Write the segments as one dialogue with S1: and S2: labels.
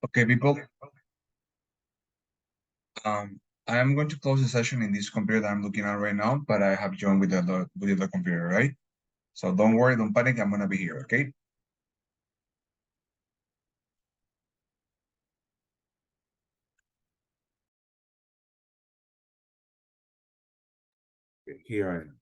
S1: Okay, people. I am going to close the session in this computer that I'm looking at right now, but I have joined with the other computer, right? So don't worry, don't panic. I'm gonna be here, okay? Here I am.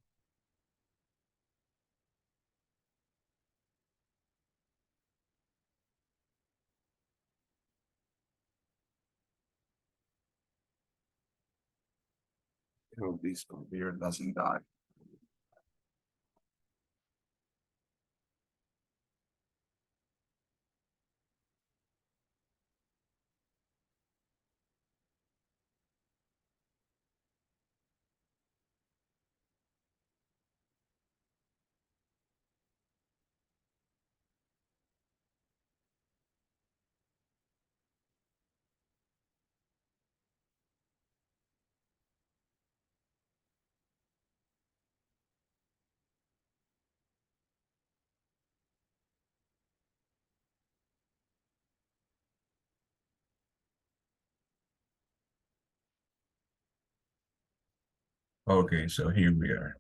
S1: I hope this computer doesn't die. Okay, so here we are.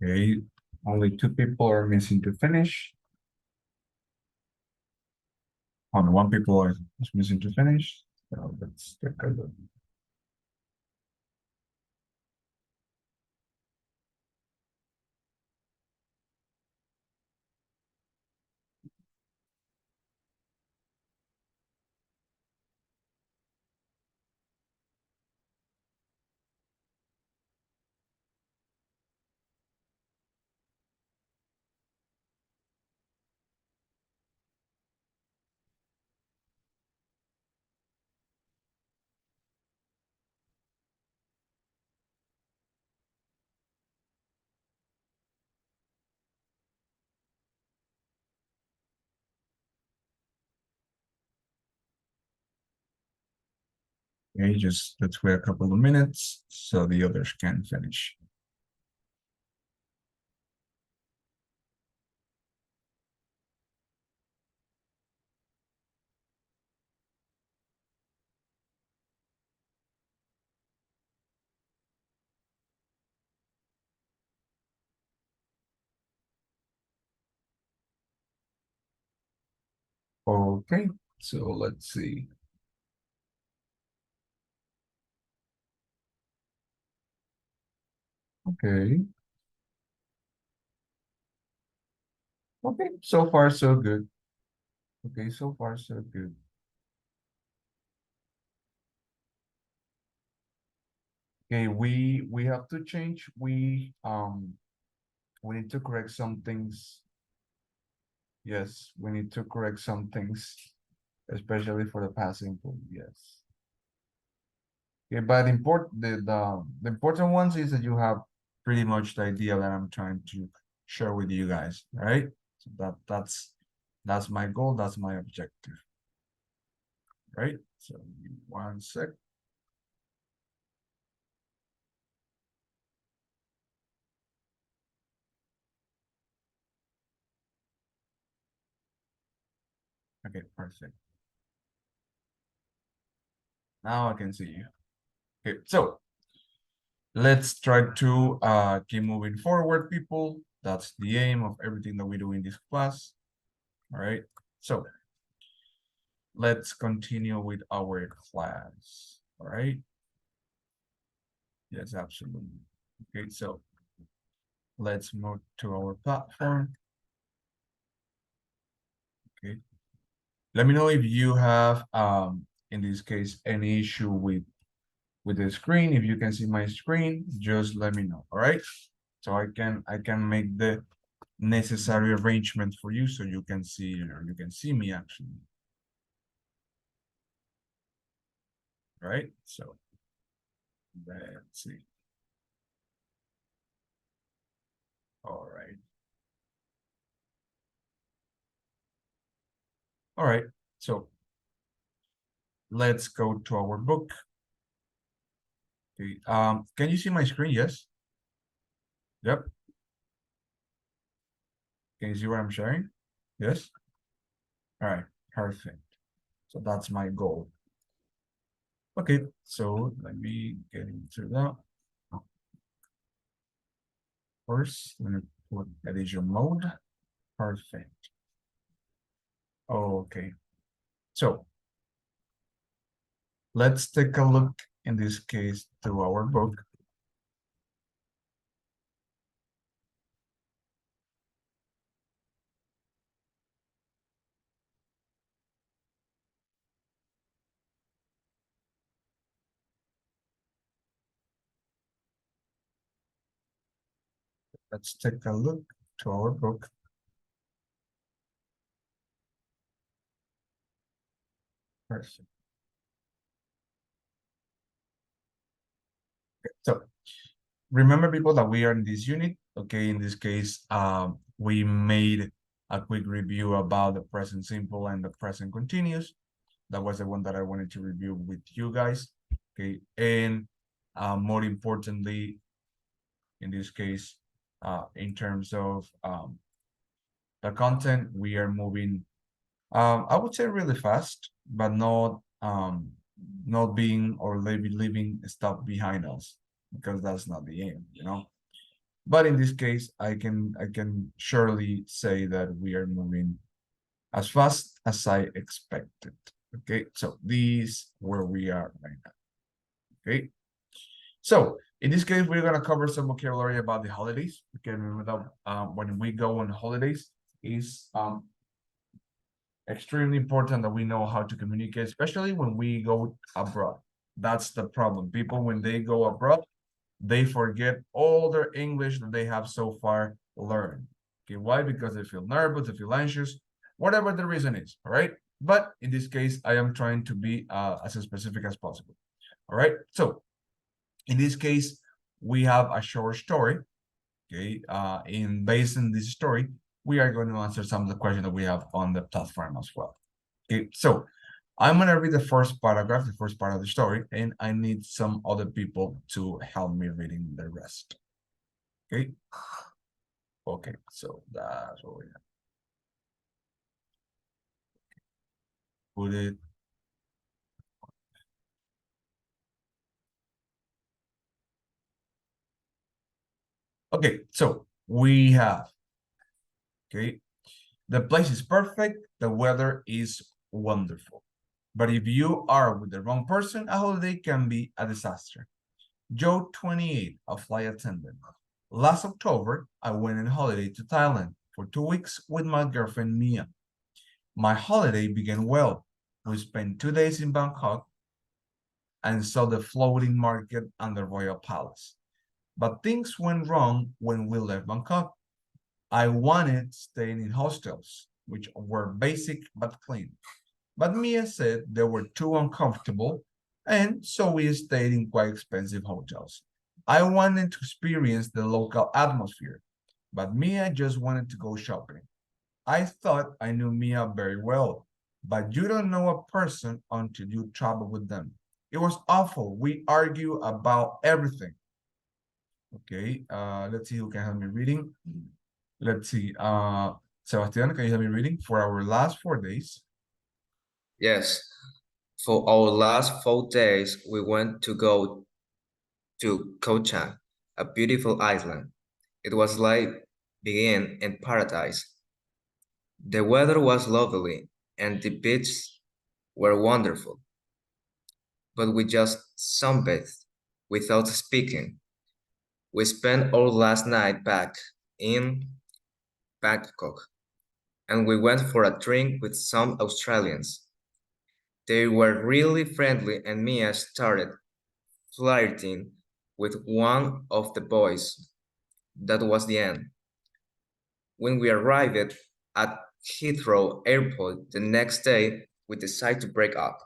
S1: Okay, only two people are missing to finish. Only one people is missing to finish. So let's take a look. Okay, just let's wait a couple of minutes so the others can finish. Okay, so let's see. Okay. Okay, so far so good. Okay, so far so good. Okay, we have to change. We need to correct some things. Yes, we need to correct some things, especially for the passing pool. Yes. Okay, but the important ones is that you have pretty much the idea that I'm trying to share with you guys, right? So that's my goal, that's my objective, right? So 1 sec. Okay, perfect. Now I can see you. Okay, so let's try to keep moving forward, people. That's the aim of everything that we do in this class. All right, so let's continue with our class. All right. Yes, absolutely. Okay, so let's move to our platform. Okay. Let me know if you have in this case any issue with the screen. If you can see my screen, just let me know. All right. So I can make the necessary arrangement for you so you can see, or you can see me actually. Right? So let's see. All right. All right. So let's go to our book. Okay. Can you see my screen? Yes. Yep. Can you see what I'm sharing? Yes. All right. Perfect. So that's my goal. Okay. So let me get into that. First, let me put edition mode. Perfect. Okay. So let's take a look in this case to our book. Let's take a look to our book. Perfect. Okay, so remember, people, that we are in this unit. Okay, in this case, we made a quick review about the present simple and the present continuous. That was the one that I wanted to review with you guys. Okay, and more importantly, in this case, in terms of the content, we are moving, I would say, really fast, but not being or leaving stuff behind us, because that's not the aim, you know. But in this case, I can surely say that we are moving as fast as I expected. Okay, so this where we are right now. Okay, so in this case, we're gonna cover some vocabulary about the holidays. Okay, remember that when we go on holidays, is extremely important that we know how to communicate, especially when we go abroad. That's the problem. People, when they go abroad, they forget all their English that they have so far learned. Okay, why? Because they feel nervous, they feel anxious, whatever the reason is, all right? But in this case, I am trying to be as specific as possible, all right? So in this case, we have a short story, okay? Based on this story, we are going to answer some of the questions that we have on the platform as well. Okay, so I'm gonna read the first paragraph, the first part of the story, and I need some other people to help me reading the rest. Okay. Okay, so that's what we have. Put it. Okay, so we have, okay, the place is perfect, the weather is wonderful. But if you are with the wrong person, a holiday can be a disaster. Joe, 28, a flight attendant. Last October, I went on holiday to Thailand for 2 weeks with my girlfriend Mia. My holiday began well. We spent 2 days in Bangkok and saw the floating market and the royal palace. But things went wrong when we left Bangkok. I wanted staying in hostels, which were basic but clean. But Mia said they were too uncomfortable, and so we stayed in quite expensive hotels. I wanted to experience the local atmosphere, but Mia just wanted to go shopping. I thought I knew Mia very well, but you don't know a person until you travel with them. It was awful. We argue about everything. Okay, let's see who can help me reading. Let's see, Sebastian, can you help me reading? For our last 4 days.
S2: Yes, for our last 4 days, we went to go to Kocha, a beautiful island. It was like being in paradise. The weather was lovely and the beaches were wonderful, but we just sunbathed without speaking. We spent our last night back in Bangkok, and we went for a drink with some Australians. They were really friendly, and Mia started flirting with one of the boys. That was the end. When we arrived at Heathrow Airport the next day, we decided to break up.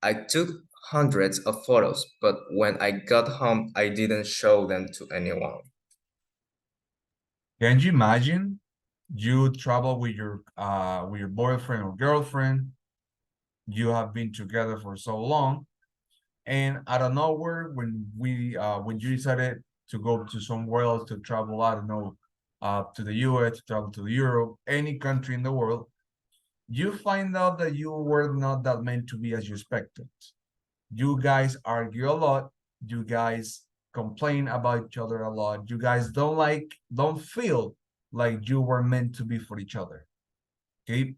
S2: I took hundreds of photos, but when I got home, I didn't show them to anyone.
S1: Can you imagine you travel with your boyfriend or girlfriend, you have been together for so long, and out of nowhere, when you decided to go to somewhere else to travel, I don't know, to the US, to travel to Europe, any country in the world, you find out that you were not that meant to be as you expected. You guys argue a lot. You guys complain about each other a lot. You guys don't feel like you were meant to be for each other. Okay.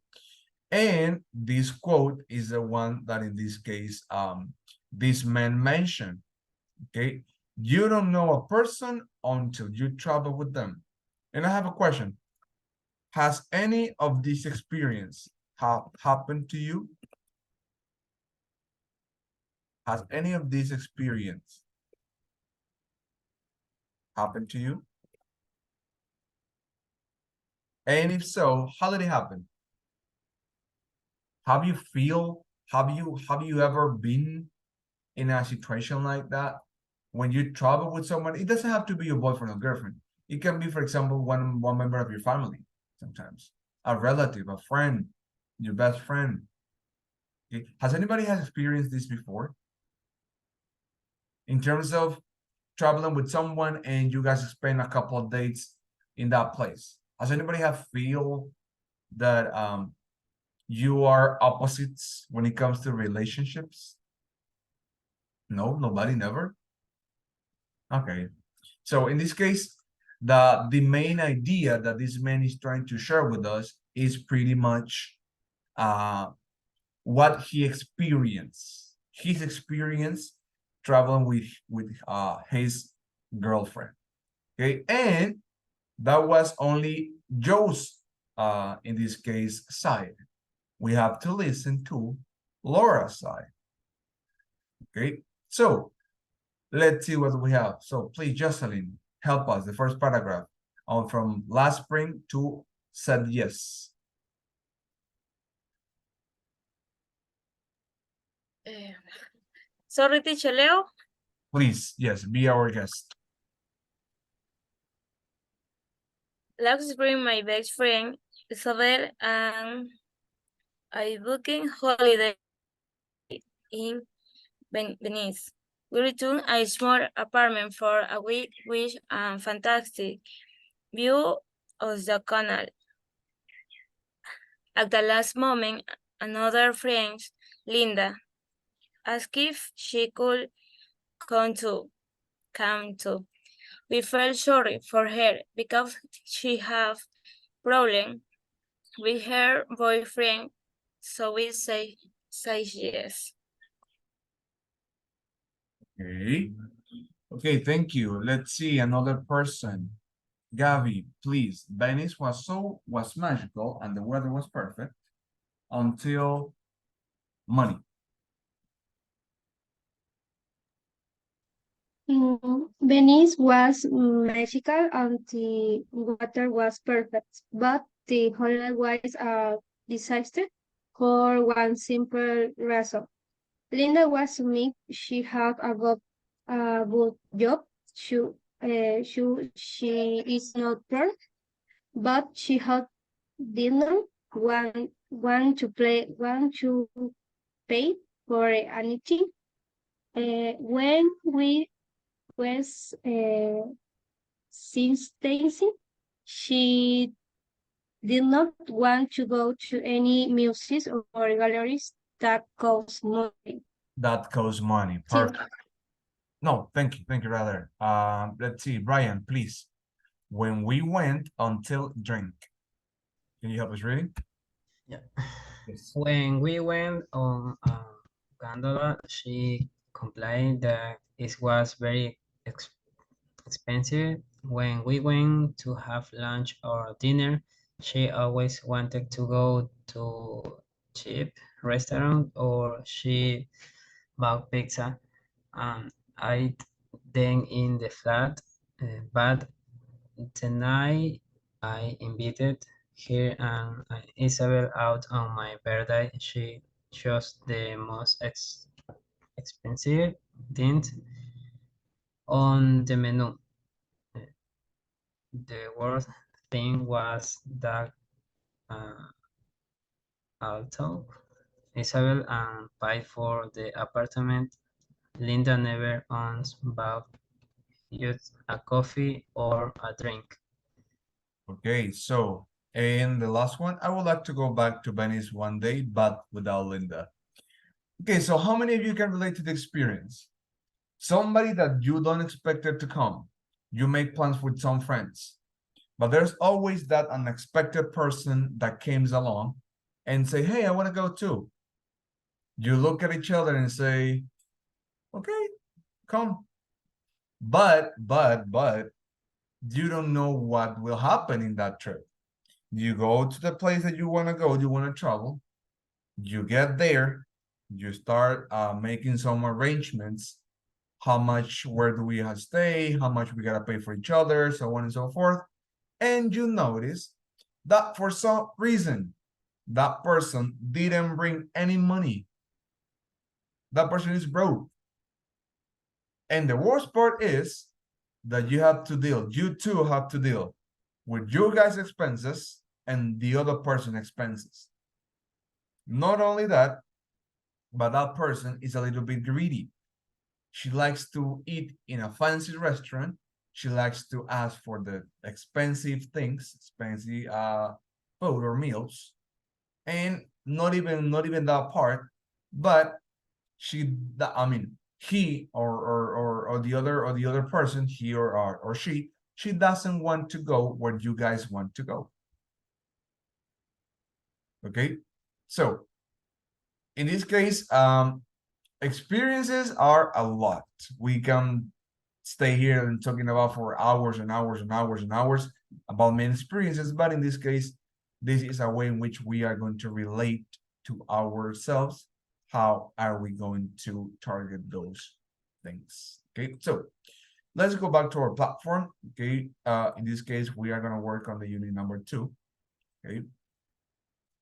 S1: And this quote is the one that in this case, this man mentioned. Okay. You don't know a person until you travel with them. And I have a question. Has any of this experience happened to you? Has any of this experience happened to you? And if so, how did it happen? Have you ever been in a situation like that? When you travel with someone, it doesn't have to be your boyfriend or girlfriend. It can be, for example, one member of your family, sometimes. A relative, a friend, your best friend. Okay? Has anybody has experienced this before? In terms of traveling with someone and you guys spend a couple of days in that place. Has anybody have feel that you are opposites when it comes to relationships? No, nobody, never. Okay. So in this case, the main idea that this man is trying to share with us is pretty much what he experienced. His experience traveling with his girlfriend. Okay, and that was only Joe's in this case side. We have to listen to Laura's side. Okay, so let's see what we have. So please, Jocelyn, help us. The first paragraph on from last spring to said yes.
S3: Sorry, teacher Leo.
S1: Please, yes, be our guest.
S3: Last spring, my best friend Isabel and I booking holiday in Venice. We returned a small apartment for a week with a fantastic view of the canal. At the last moment, another friend, Linda, asked if she could come too. We felt sorry for her because she had problem with her boyfriend, so we say yes.
S1: Okay. Okay, thank you. Let's see another person. Gavi, please. Venice was magical and the weather was perfect until money.
S4: Venice was magical and the water was perfect, but the holiday was a disaster for one simple reason. Linda was meek, she had a good job, she is not poor, but she had dinner, want to pay for anything. When we was since dancing, she did not want to go to any museums or galleries that cost money.
S1: That costs money.
S4: Thank
S1: Perfect. No, thank you rather. Let's see, Brian, please. When we went until drink. Can you help us reading?
S5: Yeah.
S1: Yes.
S5: When we went on a gondola, she complained that it was very expensive. When we went to have lunch or dinner, she always wanted to go to cheap restaurant, or she bought pizza and ate them in the flat. But the night I invited her and Isabel out on my birthday, she chose the most expensive things on the menu. The worst thing was that although Isabel paid for the apartment, Linda never once bought just a coffee or a drink.
S1: Okay, so, and the last one, I would like to go back to Venice one day, but without Linda. Okay, so how many of you can relate to the experience? Somebody that you don't expect it to come. You make plans with some friends, but there's always that unexpected person that comes along and say, hey, I want to go too. You look at each other and say, okay, come. But you don't know what will happen in that trip. You go to the place that you want to go, you want to travel. You get there, you start making some arrangements. How much, where do we have to stay? How much we gotta pay for each other, so on and so forth. And you notice that for some reason, that person didn't bring any money. That person is broke. And the worst part is that you two have to deal with your guys' expenses and the other person's expenses. Not only that, but that person is a little bit greedy. She likes to eat in a fancy restaurant. She likes to ask for the expensive things, expensive food or meals. And not even that part, but he or the other person, he or she doesn't want to go where you guys want to go. Okay, so in this case, experiences are a lot. We can stay here and talking about for hours and hours and hours and hours about many experiences, but in this case, this is a way in which we are going to relate to ourselves. How are we going to target those things? Okay, so let's go back to our platform. Okay, in this case, we are going to work on the unit number 2. Okay,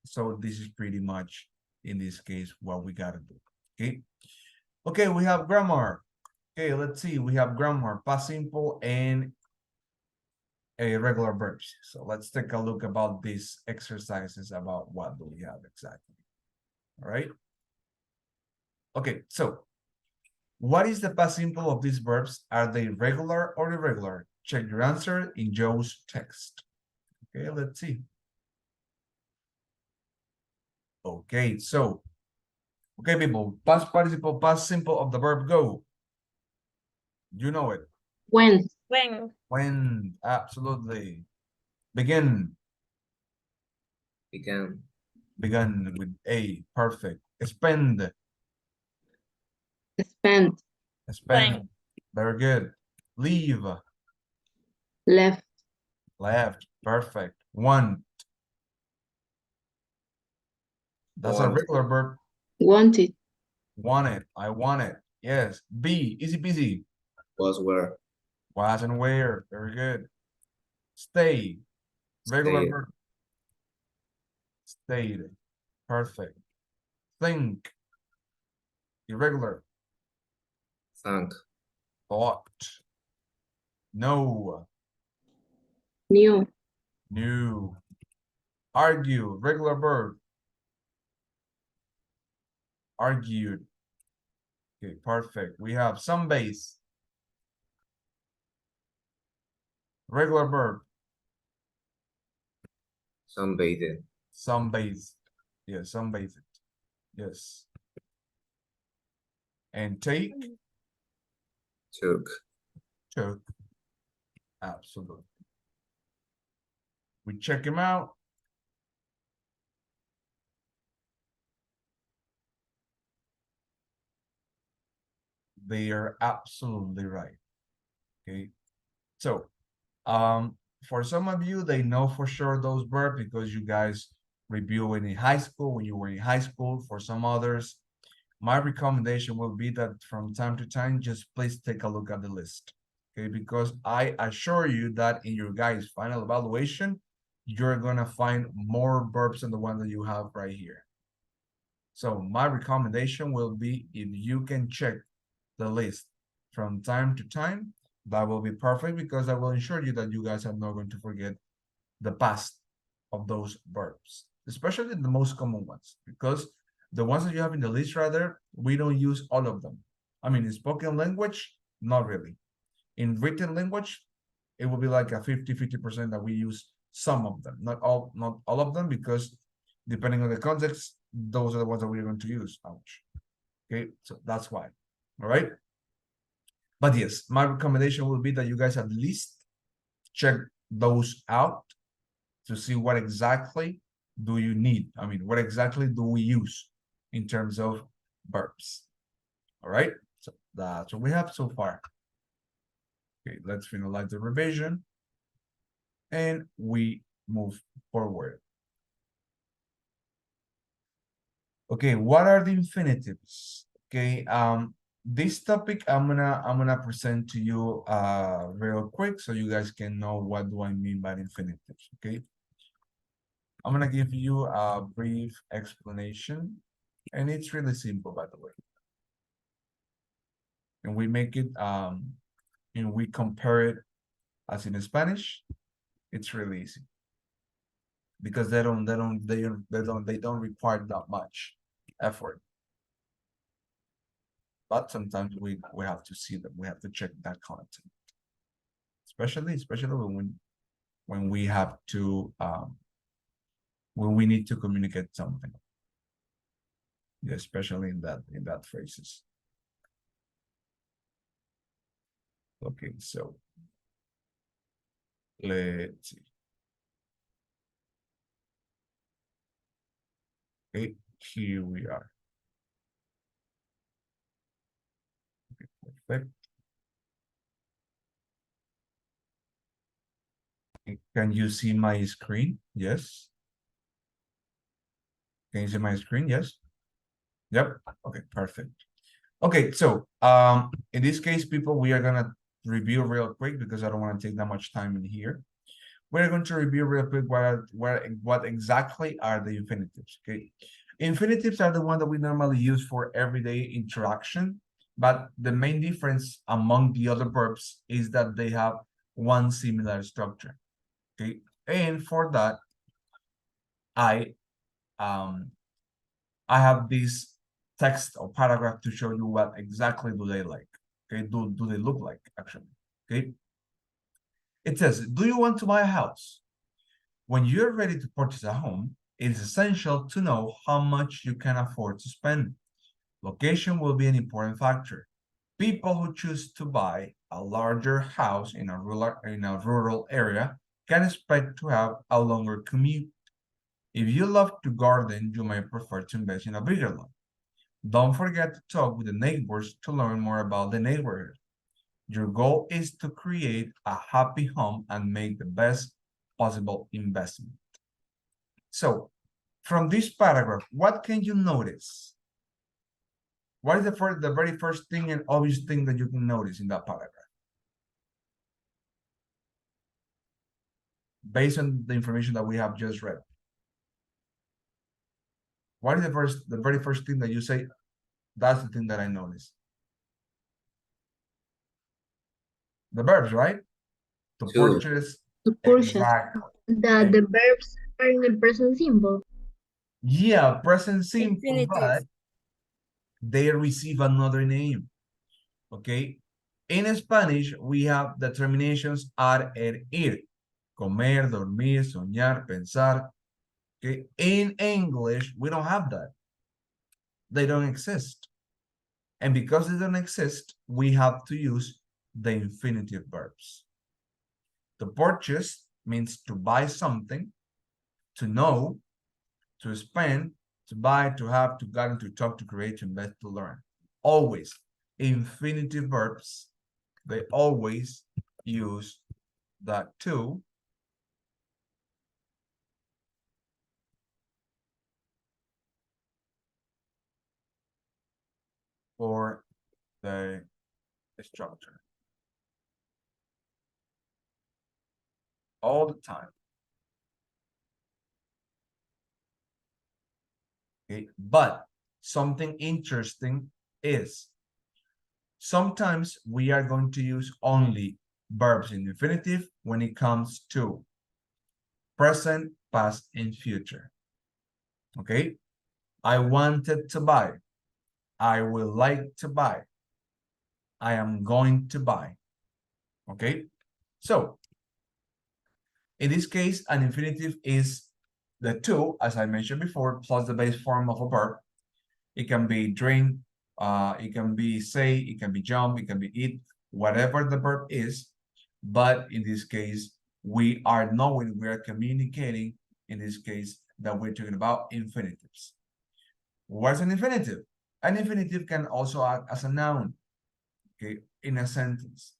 S1: so this is pretty much in this case what we got to do. Okay, okay, we have grammar. Okay, let's see, we have grammar, past simple and regular verbs. So let's take a look about these exercises about what do we have exactly. All right. Okay, so what is the past simple of these verbs? Are they regular or irregular? Check your answer in Joe's text. Okay, let's see. Okay, so, okay, people, past participle, past simple of the verb go. You know it.
S4: When.
S1: When, absolutely. Begin.
S2: Began.
S1: Begun with A, perfect. Spend.
S4: Spent.
S1: Spend. Very good. Leave.
S4: Left.
S1: Left. Perfect. Want. That's a
S2: Want.
S1: regular verb.
S4: Wanted.
S1: Want it. I want it. Yes. Be. Easy peasy.
S2: Was where.
S1: Was and where. Very good. Stay. Regular
S2: Stayed.
S1: verb. Stayed. Perfect. Think. Irregular.
S2: Thank.
S1: Thought. No.
S4: New.
S1: New. Argue, regular verb. Argued. Okay, perfect. We have sunbathe. Regular verb.
S2: Sunbathing.
S1: Sunbathe. Yes, sunbathe. Yes. And take.
S2: Took.
S1: Took. Absolutely. We check him out. They are absolutely right. Okay. So, for some of you, they know for sure those verbs because you guys review it in high school when you were in high school. For some others, my recommendation will be that from time to time, just please take a look at the list. Okay, because I assure you that in your guys' final evaluation, you're gonna find more verbs than the one that you have right here. So my recommendation will be if you can check the list from time to time, that will be perfect because I will ensure you that you guys are not going to forget the past of those verbs, especially the most common ones, because the ones that you have in the list rather, we don't use all of them. I mean, in spoken language, not really. In written language, it will be like a 50-50% that we use some of them, not all of them, because depending on the context, those are the ones that we're going to use. Ouch. Okay, so that's why. All right. But yes, my recommendation will be that you guys at least check those out to see what exactly do you need. I mean, what exactly do we use in terms of verbs? All right, so that's what we have so far. Okay, let's finalize the revision and we move forward. Okay, what are the infinitives? Okay, this topic I'm gonna present to you real quick so you guys can know what do I mean by infinitives. Okay, I'm gonna give you a brief explanation, and it's really simple, by the way. And we make it and we compare it as in Spanish. It's really easy because they don't require that much effort. But sometimes we have to see them. We have to check that content, especially when we have to when we need to communicate something. Yeah, especially in that phrases. Okay, so let's see. Okay, here we are. Okay, perfect. Okay, can you see my screen? Yes. Can you see my screen? Yes. Yep. Okay, perfect. Okay, so in this case, people, we are gonna review real quick because I don't want to take that much time in here. We're going to review real quick what exactly are the infinitives. Okay, infinitives are the one that we normally use for everyday interaction, but the main difference among the other verbs is that they have one similar structure. Okay, and for that, I have this text or paragraph to show you what exactly do they like. Okay, do they look like actually? Okay. It says, do you want to buy a house? When you're ready to purchase a home, it is essential to know how much you can afford to spend. Location will be an important factor. People who choose to buy a larger house in a rural area can expect to have a longer commute. If you love to garden, you may prefer to invest in a bigger lot. Don't forget to talk with the neighbors to learn more about the neighborhood. Your goal is to create a happy home and make the best possible investment. So, from this paragraph, what can you notice? What is the very first thing and obvious thing that you can notice in that paragraph? Based on the information that we have just read. What is the very first thing that you say, that's the thing that I noticed? The verbs, right? To
S2: To.
S1: purchase.
S4: To purchase.
S1: Exactly.
S4: The verbs are in the present simple.
S1: Yeah, present simple,
S3: Infinitive.
S1: but they receive another name. Okay. In Spanish, we have the terminations ar, ir. Comer, dormir, soñar, pensar. Okay. In English, we don't have that. They don't exist. And because they don't exist, we have to use the infinitive verbs. To purchase means to buy something, to know, to spend, to buy, to have, to guide, to talk, to create, to invest, to learn. Always infinitive verbs. They always use that to for the structure. All the time. Okay, but something interesting is sometimes we are going to use only verbs in infinitive when it comes to present, past, and future. Okay, I wanted to buy. I will like to buy. I am going to buy. Okay, so in this case, an infinitive is the to, as I mentioned before, plus the base form of a verb. It can be drink, it can be say, it can be jump, it can be eat, whatever the verb is. But in this case, we are knowing, we are communicating, in this case, that we're talking about infinitives. What's an infinitive? An infinitive can also act as a noun, okay, in a sentence.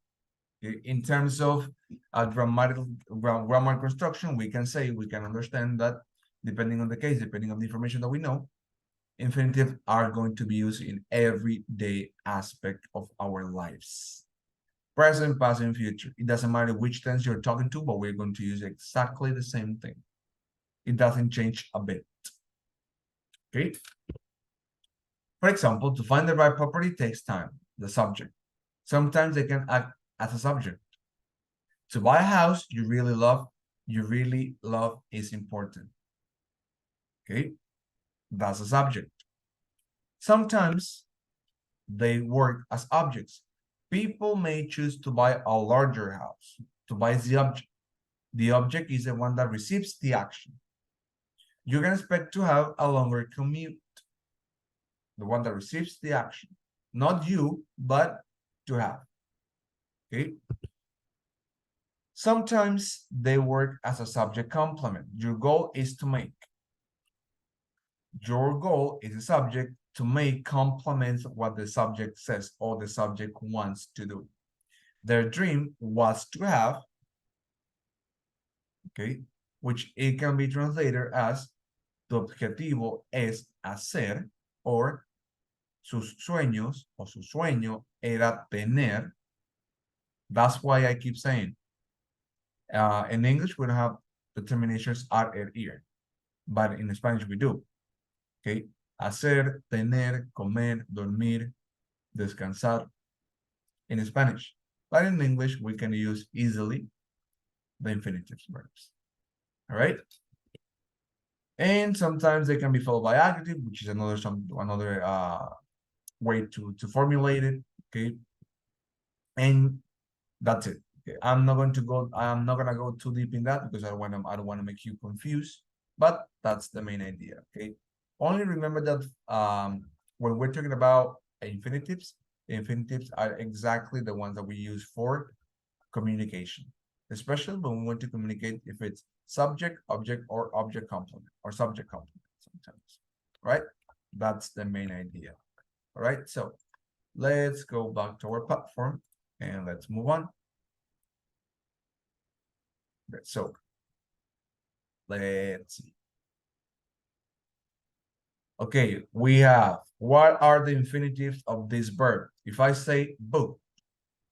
S1: Okay? In terms of grammar construction, we can understand that depending on the case, depending on the information that we know, infinitive are going to be used in everyday aspect of our lives. Present, past, and future. It doesn't matter which tense you're talking to, but we're going to use exactly the same thing. It doesn't change a bit. Okay? For example, to find the right property takes time, the subject. Sometimes they can act as a subject. To buy a house you really love is important. Okay? That's a subject. Sometimes they work as objects. People may choose to buy a larger house. To buy is the object. The object is the one that receives the action. You can expect to have a longer commute. The one that receives the action. Not you, but to have. Okay? Sometimes they work as a subject complement. Your goal is to make. Your goal is a subject to make complements what the subject says or the subject wants to do. Their dream was to have, okay, which it can be translated as tu objetivo es hacer, or sus sueños o su sueño era tener. That's why I keep saying, in English, we don't have the terminations are, ir, but in Spanish we do. Okay, hacer, tener, comer, dormir, descansar in Spanish. But in English, we can use easily the infinitive verbs. All right. And sometimes they can be followed by adjective, which is another way to formulate it. Okay. And that's it. Okay. I'm not gonna go too deep in that because I don't want to make you confused, but that's the main idea. Okay. Only remember that when we're talking about infinitives, the infinitives are exactly the ones that we use for communication, especially when we want to communicate if it's subject, object, or object complement, or subject complement sometimes, right? That's the main idea. All right, so let's go back to our platform and let's move on. Okay, so let's see. Okay, we have, what are the infinitives of this verb? If I say book,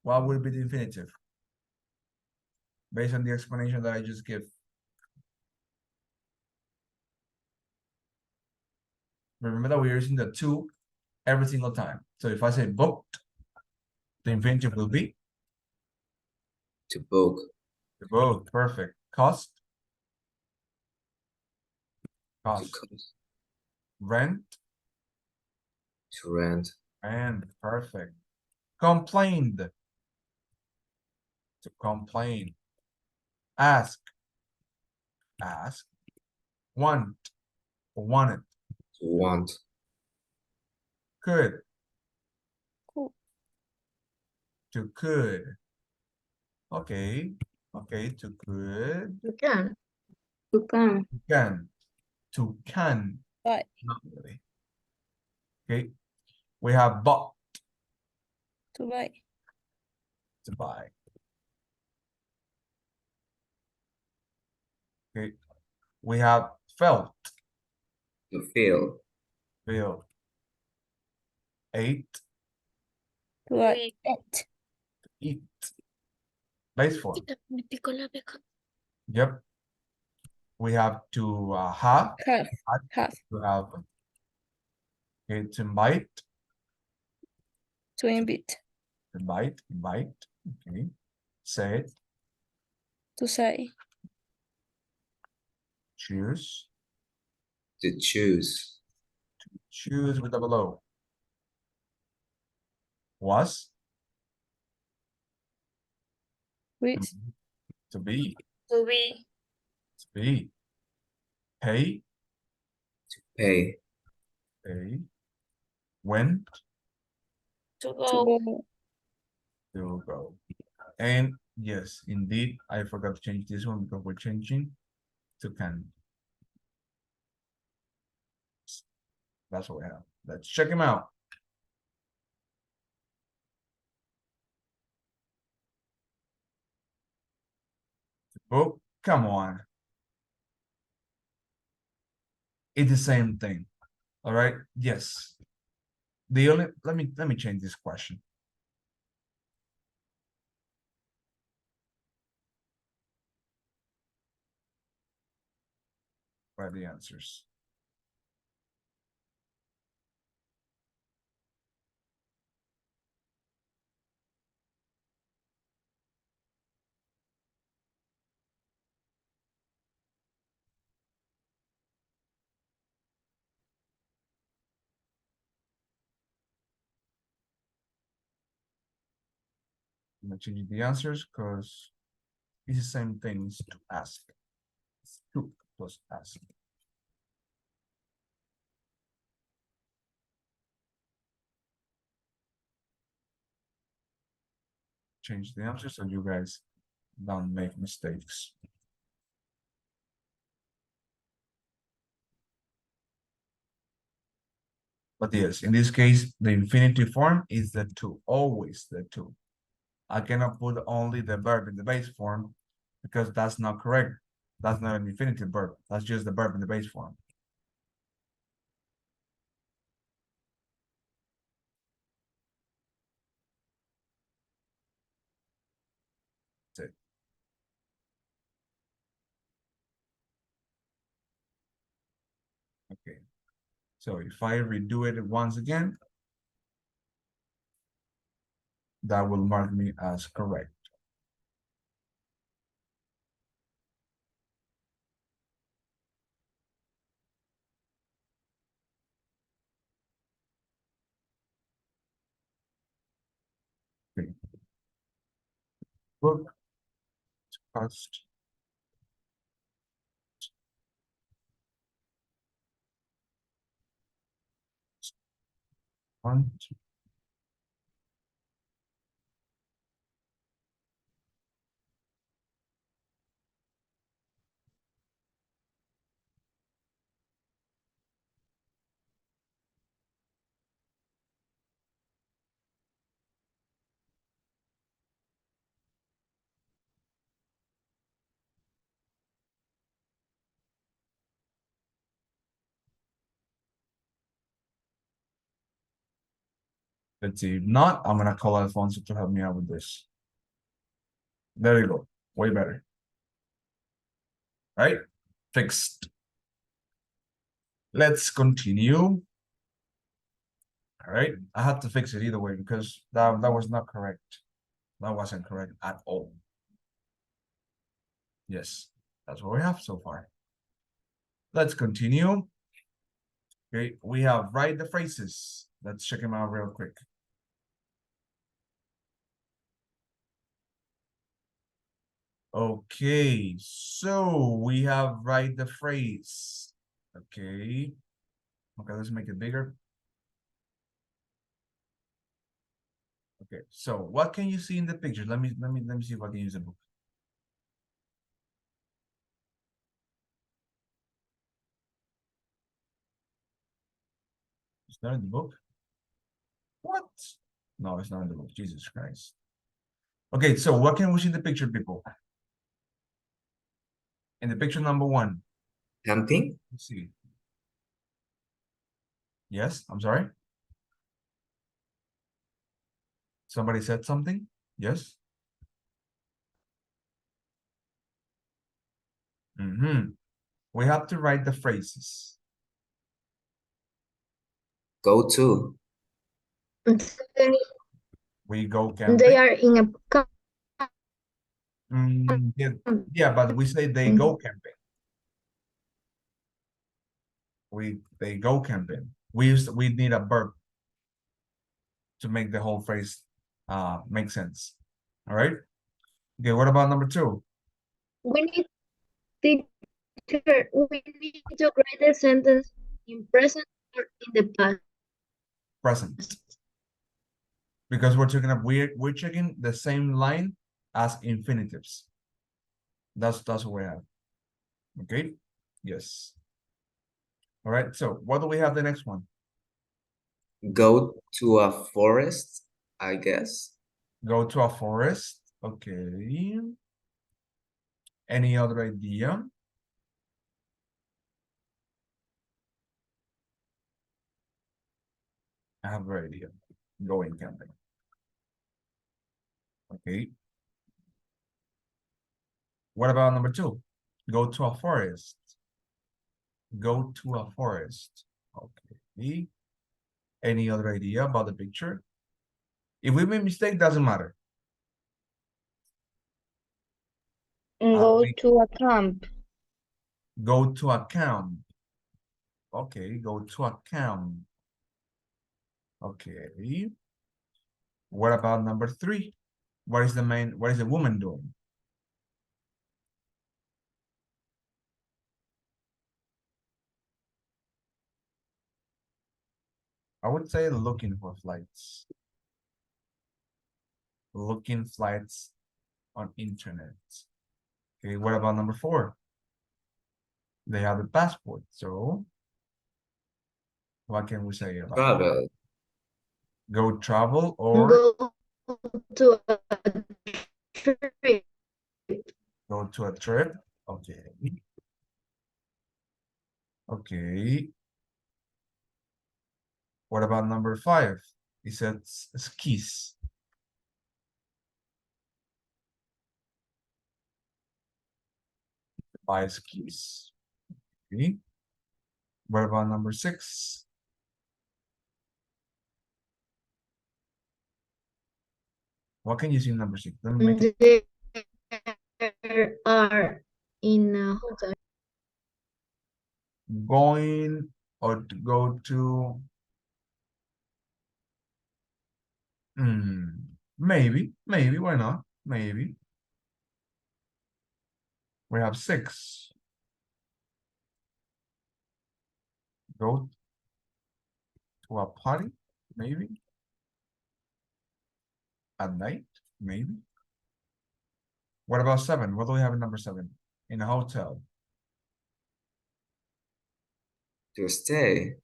S1: what will be the infinitive? Based on the explanation that I just gave. Remember that we're using the to every single time. So if I say booked, the infinitive will be?
S2: To book.
S1: To both, perfect. Cost,
S2: To
S1: cost.
S2: cost.
S1: Rent,
S2: To rent.
S1: and perfect. Complained. To complain. Ask, ask. Want, wanted.
S2: To want.
S1: Could,
S3: Could.
S1: to could. Okay, okay, to could.
S4: You can. You can.
S1: Can, to can.
S3: Buy.
S1: Not really. Okay, we have bought,
S3: To buy.
S1: to buy. Okay, we have felt,
S2: To feel.
S1: feel. Ate,
S3: To buy. Eat.
S1: eat. Base form.
S3: Me picó la abeja.
S1: Yep. We have to have,
S3: Have.
S1: had,
S3: Have.
S1: to have. Okay, to invite,
S3: To invite.
S1: invite, invite. Okay, say it,
S3: To say.
S1: choose,
S2: To choose.
S1: choose with double O. Was,
S3: With.
S1: to be,
S3: To be.
S1: to be. Pay,
S2: Pay.
S1: pay. Went,
S3: To go.
S1: to go. And yes, indeed, I forgot to change this one because we're changing to can. That's what we have. Let's check him out. Oh, come on. It's the same thing. All right. Yes. The only let me change this question. Write the answers. I'm gonna change the answers because it's the same thing as to ask. It's to plus ask. Change the answers so you guys don't make mistakes. But yes, in this case, the infinitive form is the to, always the to. I cannot put only the verb in the base form because that's not correct. That's not an infinitive verb. That's just the verb in the base form. That's it. Okay. So if I redo it once again, that will mark me as correct. Okay. Book, cost. Want. Let's see. If not, I'm gonna call Alfonso to help me out with this. There you go. Way better. Right? Fixed. Let's continue. All right. I had to fix it either way because that was not correct. That wasn't correct at all. Yes, that's what we have so far. Let's continue. Okay, we have write the phrases. Let's check them out real quick. Okay, so we have write the phrase. Okay. Okay, let's make it bigger. Okay, so what can you see in the picture? Let me see if I can use the book. It's not in the book. What? No, it's not in the book. Jesus Christ. Okay, so what can we see in the picture, people? In the picture number 1.
S2: Camping?
S1: Let's see. Yes, I'm sorry. Somebody said something? Yes. We have to write the phrases.
S2: Go to.
S1: We go camping.
S4: They are in a
S1: Yeah, but we say they go camping. They go camping. We need a verb to make the whole phrase make sense. All right. Okay, what about number 2?
S4: we need teacher, we need to write the sentence in present or in the past.
S1: Present. Because we're checking the same line as infinitives. That's what we have. Okay. Yes. All right. So what do we have the next one?
S2: Go to a forest, I guess.
S1: Go to a forest. Okay. Any other idea? I have an idea. Going camping. Okay. What about number 2? Go to a forest. Go to a forest. Okay. Any other idea about the picture? If we make mistake, doesn't matter.
S4: Go to a camp.
S1: Go to a camp. Okay, go to a camp. Okay. What about number 3? What is the woman doing? I would say looking for flights. Looking flights on internet. Okay, what about number 4? They have a passport, so what can we say about that?
S2: Travel.
S1: Go travel or
S4: Go to a trip.
S1: go to a trip? Okay. Okay. What about number 5? He said skis. Buy skis. Okay. What about number 6? What can you see in number 6? Let me make it.
S4: There are in a hotel.
S1: Going or to go to maybe, why not? Maybe. We have 6. Go to a party, maybe. At night, maybe. What about 7? What do we have in number 7? In a hotel.
S2: To stay.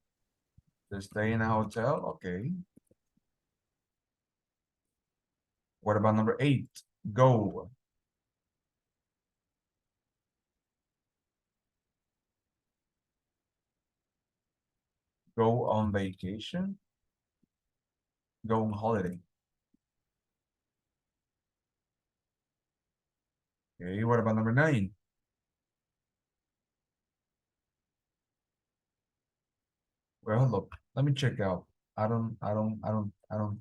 S1: To stay in a hotel, okay. What about number 8? Go. Go on vacation. Go on holiday. Okay, what about number 9? Well, look, let me check out. I don't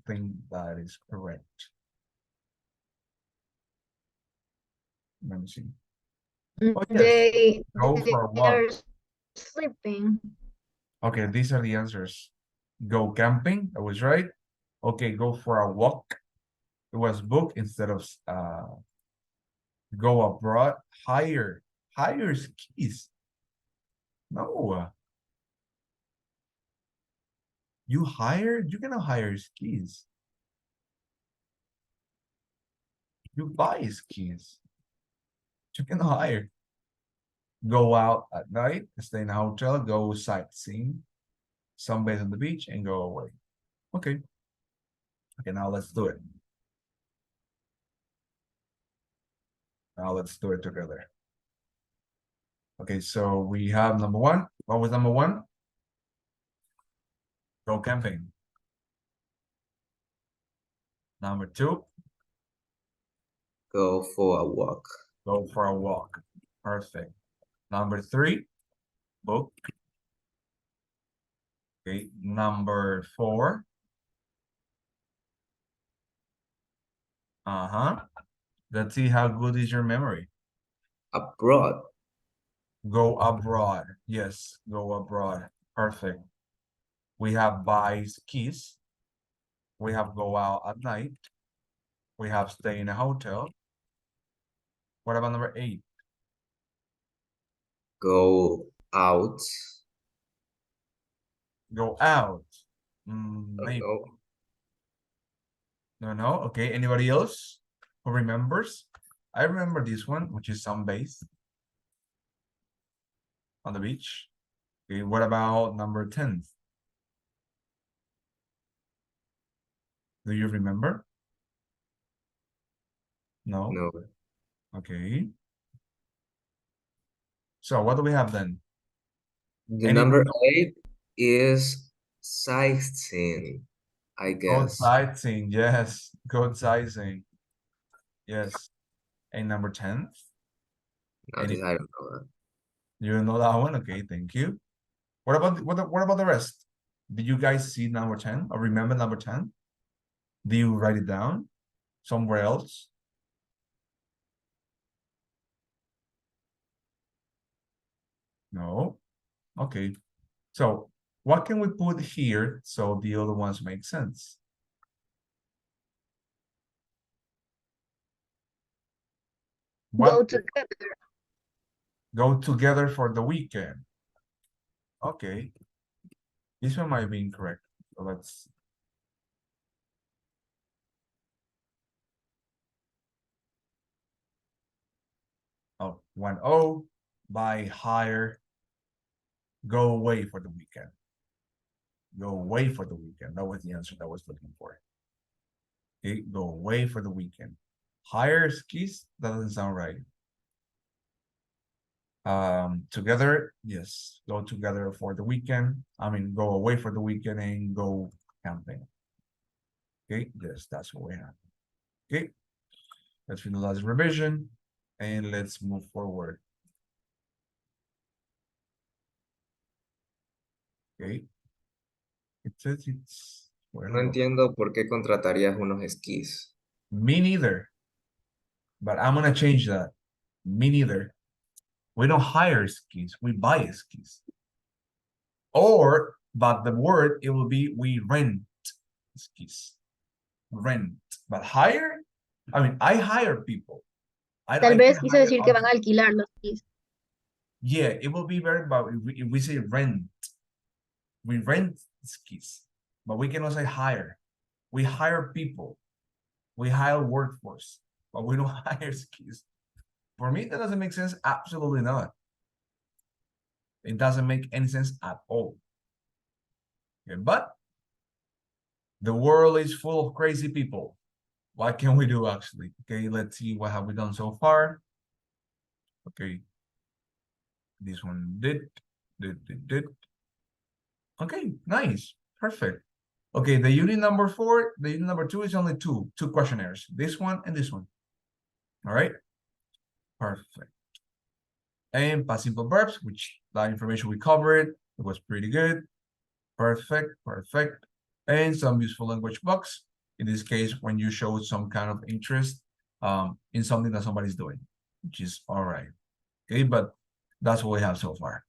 S1: think that is correct. Let me see. Oh, yes. Go
S6: They
S1: for a walk.
S6: are sleeping.
S1: Okay, these are the answers. Go camping, I was right. Okay, go for a walk. It was book instead of go abroad. Hire skis. No. You cannot hire skis. You buy skis. You cannot hire. Go out at night, stay in a hotel, go sightseeing, sunbathe on the beach, and go away. Okay. Okay, now let's do it. Now let's do it together. Okay, so we have number one. What was number one? Go camping. Number two.
S2: Go for a walk.
S1: Go for a walk. Perfect. Number three. Book. Okay, number four. Let's see how good is your memory.
S2: Abroad.
S1: Go abroad. Yes, go abroad. Perfect. We have buy skis. We have go out at night. We have stay in a hotel. What about number 8?
S2: Go out.
S1: Go out.
S2: Oh,
S1: Maybe.
S2: no.
S1: No. Okay, anybody else who remembers? I remember this one, which is sunbathe on the beach. Okay, what about number 10? Do you remember? No?
S2: No.
S1: Okay. So what do we have then?
S2: The number 8 is sightseeing, I
S1: Go
S2: guess.
S1: sightseeing, yes. Go sightseeing. Yes. And number 10?
S2: No, this I don't know that.
S1: You know that one? Okay, thank you. What about the rest? Did you guys see number 10 or remember number 10? Do you write it down somewhere else? No. Okay. So what can we put here so the other ones make sense?
S6: Go together.
S1: Go together for the weekend. Okay. This one might be incorrect. So let's. Oh, 1-0. Buy, hire. Go away for the weekend. Go away for the weekend. That was the answer that I was looking for. Okay, go away for the weekend. Hire skis, that doesn't sound right. Together, yes, go together for the weekend. I mean, go away for the weekend and go camping. Okay, yes, that's what we have. Okay, let's finalize the revision and let's move forward. Okay, it says it's.
S2: No entiendo por qué contratarías unos esquís.
S1: Me neither. But I'm gonna change that. Me neither. We don't hire skis, we buy skis. Or, but the word, it will be we rent skis. Rent. But hire? I mean, I hire people.
S6: Tal vez quiso decir que van a alquilar los skis.
S1: Yeah, it will be better, but if we say rent, we rent skis, but we cannot say hire. We hire people. We hire workforce, but we don't hire skis. For me, that doesn't make sense. Absolutely not. It doesn't make any sense at all. Okay, but the world is full of crazy people. What can we do actually? Okay, let's see what have we done so far. Okay. This one did. Okay, nice. Perfect. Okay, the unit number 4, the unit number 2 is only two questionnaires. This one and this one. All right. Perfect. And past simple verbs, which that information we covered, it was pretty good. Perfect. And some useful language books. In this case, when you show some kind of interest in something that somebody's doing, which is all right. Okay, but that's what we have so far.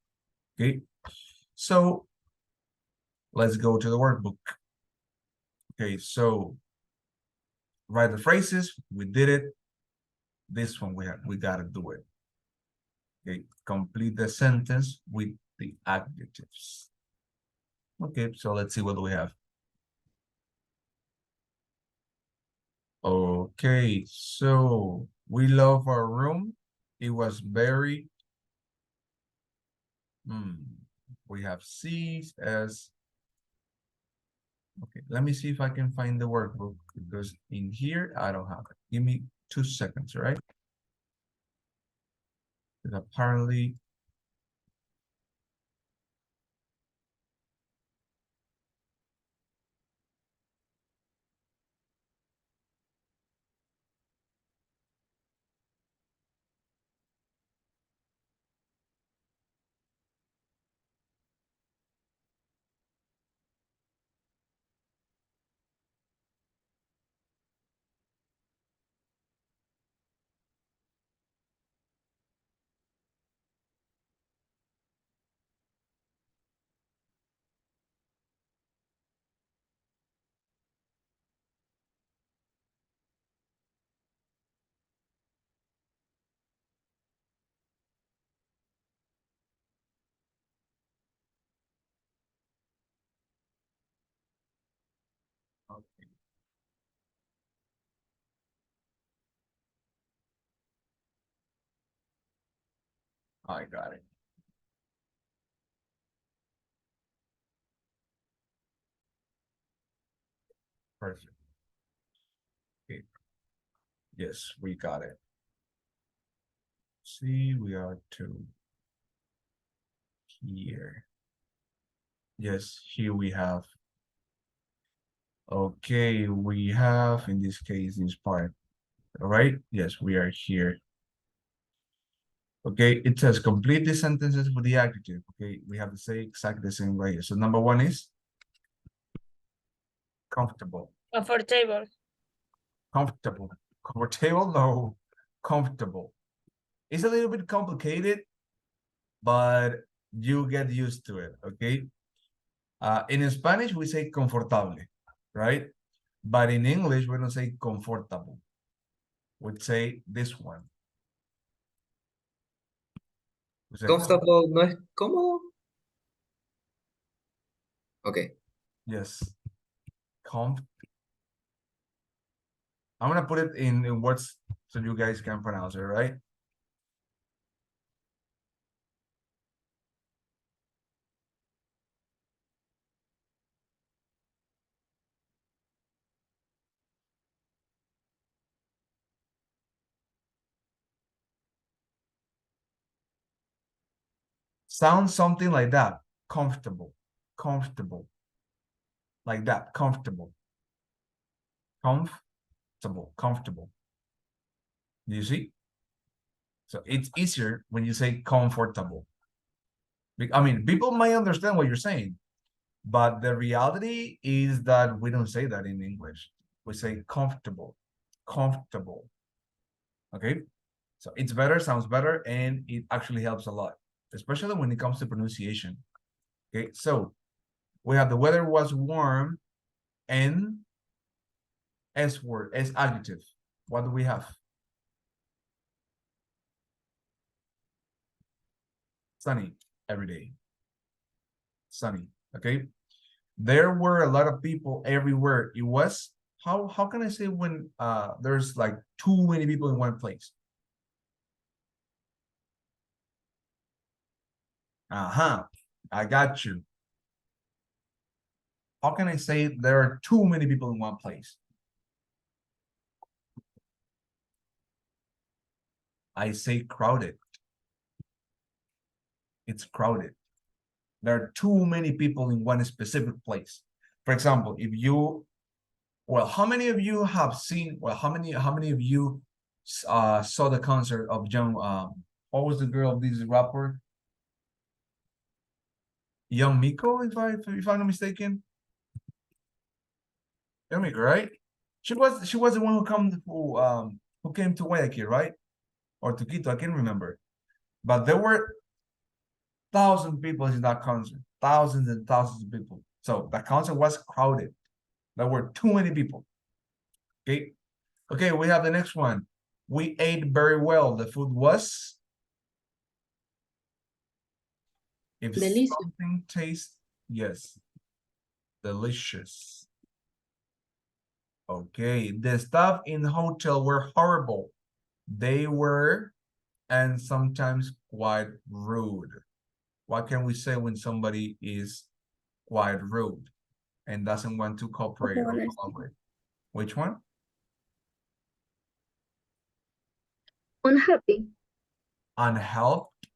S1: Okay, so let's go to the workbook. Okay, so write the phrases. We did it. This one we gotta do it. Okay, complete the sentence with the adjectives. Okay, so let's see what we have. Okay, so we love our room. It was very. We have C's as. Okay, let me see if I can find the workbook because in here I don't have it. Give me 2 seconds, right? Because apparently. Okay. I got it. Perfect. Okay. Yes, we got it. See, we are to here. Yes, here we have. Okay, we have in this case this part. All right. Yes, we are here. Okay, it says complete the sentences with the adjective. Okay, we have to say exactly the same way. So number 1 is comfortable.
S3: Comfortable.
S1: Comfortable. Comfortable? No, comfortable. It's a little bit complicated, but you get used to it, okay? In Spanish, we say confortable, right? But in English, we don't say comfortable. We'd say this one. We say
S2: Comfortable no es cómodo. Okay.
S1: yes. I'm gonna put it in words so you guys can pronounce it, right? Sounds something like that. Comfortable. Comfortable. Like that. Comfortable. Comfortable. Comfortable. Do you see? So it's easier when you say comfortable. I mean, people might understand what you're saying, but the reality is that we don't say that in English. We say comfortable. Comfortable. Okay? So it's better, sounds better, and it actually helps a lot, especially when it comes to pronunciation. Okay, so we have the weather was warm and S word, S adjective. What do we have? Sunny every day. Sunny, okay? There were a lot of people everywhere. It was, how can I say when there's like too many people in one place? I got you. How can I say there are too many people in one place? I say crowded. It's crowded. There are too many people in one specific place. For example, if you, well, how many of you have seen, well, how many of you saw the concert of Young, what was the girl of this rapper? Young Miko, if I'm not mistaken. Young Miko, right? She was the one who came to Guayaquil, right? Or to Quito, I can't remember. But there were 1,000 people in that concert, thousands and thousands of people. So the concert was crowded. There were too many people. Okay. Okay, we have the next one. We ate very well. The food was. If
S7: Delicious.
S1: something tastes, yes, delicious. Okay, the staff in the hotel were horrible. They were, and sometimes quite rude. What can we say when somebody is quite rude and doesn't want to cooperate or collaborate? Which one?
S6: Unhappy.
S1: Unhelped.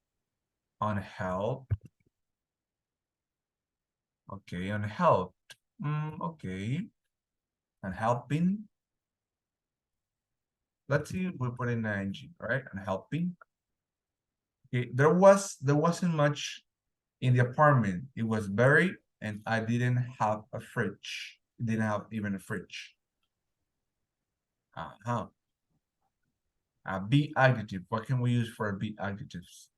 S1: Unhelped. Okay, unhelped. Okay. Unhelping. Let's see if we put in an ing, right? Unhelping. Okay, there wasn't much in the apartment. It was very, and I didn't have a fridge. It didn't have even a fridge. A be adjective. What can we use for a be adjectives?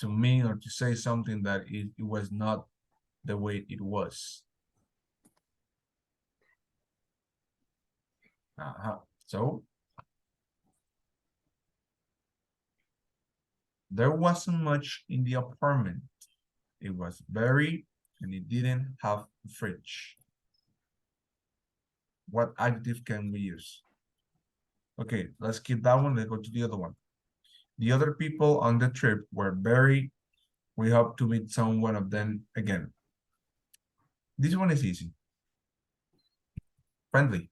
S1: To mean or to say something that it was not the way it was. So there wasn't much in the apartment. It was very, and it didn't have a fridge. What adjective can we use? Okay, let's keep that one. Let's go to the other one. The other people on the trip were very, we hope to meet someone of them again. This one is easy. Friendly.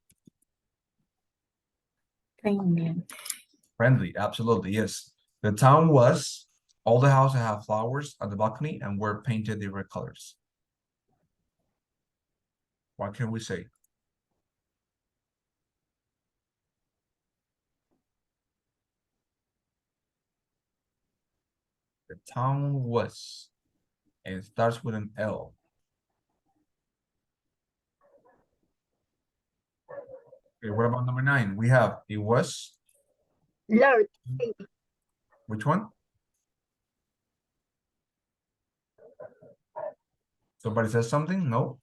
S1: Friendly, absolutely, yes. The town was, all the houses have flowers at the balcony and were painted different colors. What can we say? The town was, and it starts with an L. Okay, what about number 9? We have, it was.
S6: Large.
S1: Which one? Somebody says something? No?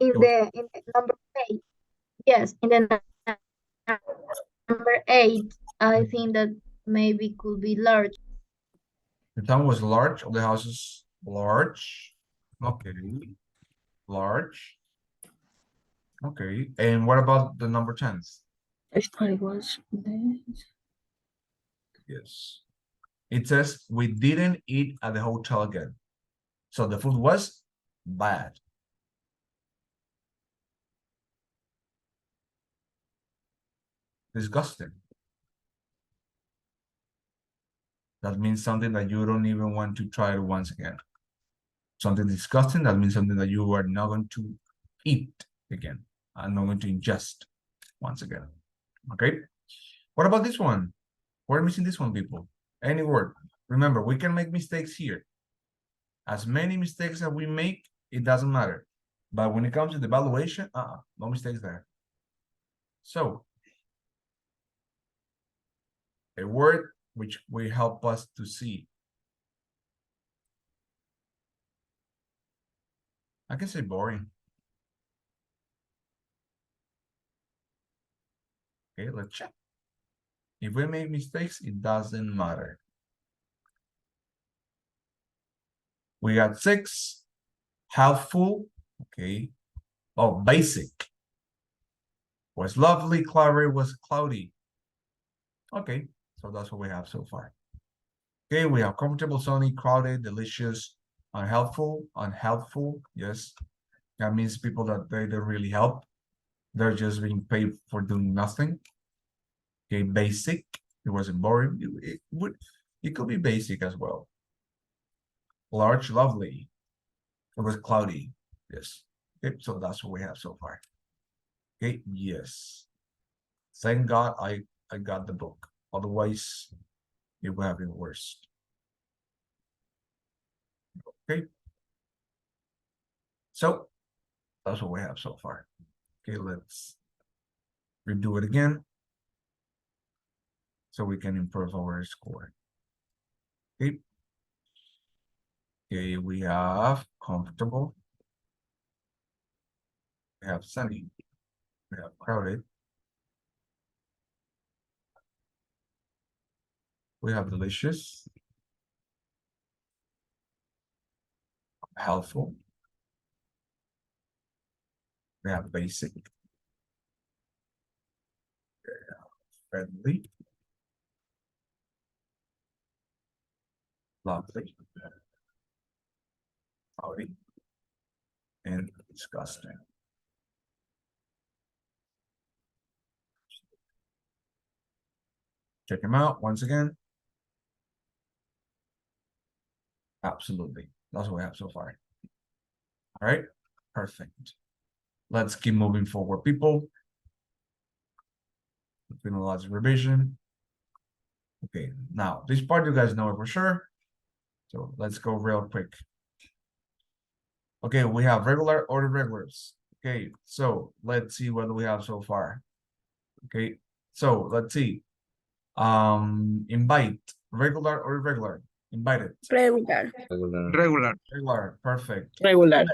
S6: In the number 8. Yes, in the number 8, I think that maybe could be large.
S1: The town was large, all the houses large. Okay. Large. Okay. And what about the number 10? Yes. It says we didn't eat at the hotel again. So the food was bad. Disgusting. That means something that you don't even want to try it once again. Something disgusting, that means something that you are not going to eat again. I'm not going to ingest once again. Okay. What about this one? We're missing this one, people. Any word. Remember, we can make mistakes here. As many mistakes as we make, it doesn't matter. But when it comes to the evaluation, no mistakes there. So, a word which will help us to see. I can say boring. Okay, let's check. If we make mistakes, it doesn't matter. We got 6. Helpful. Okay. Oh, basic. Was lovely. Cloudy was cloudy. Okay, so that's what we have so far. Okay, we have comfortable, sunny, crowded, delicious, unhelpful, unhelpful. Yes, that means people that they don't really help. They're just being paid for doing nothing. Okay, basic. It wasn't boring. It could be basic as well. Large, lovely. It was cloudy. Yes. Okay, so that's what we have so far. Okay, yes. Thank God I got the book. Otherwise, it would have been worse. Okay. So that's what we have so far. Okay, let's redo it again. so we can improve our score. Okay. Okay, we have comfortable. We have sunny. We have crowded. We have delicious. Helpful. We have basic. We have friendly. Lovely. Howdy. And disgusting. Check them out once again. Absolutely. That's what we have so far. All right. Perfect. Let's keep moving forward, people. Finalize revision. Okay, now this part you guys know it for sure. So let's go real quick. Okay, we have regular or irregulars. Okay, so let's see what we have so far. Okay, so let's see. Invite, regular or irregular? Invited.
S3: Regular.
S2: Regular.
S1: Regular, perfect.
S3: Regular.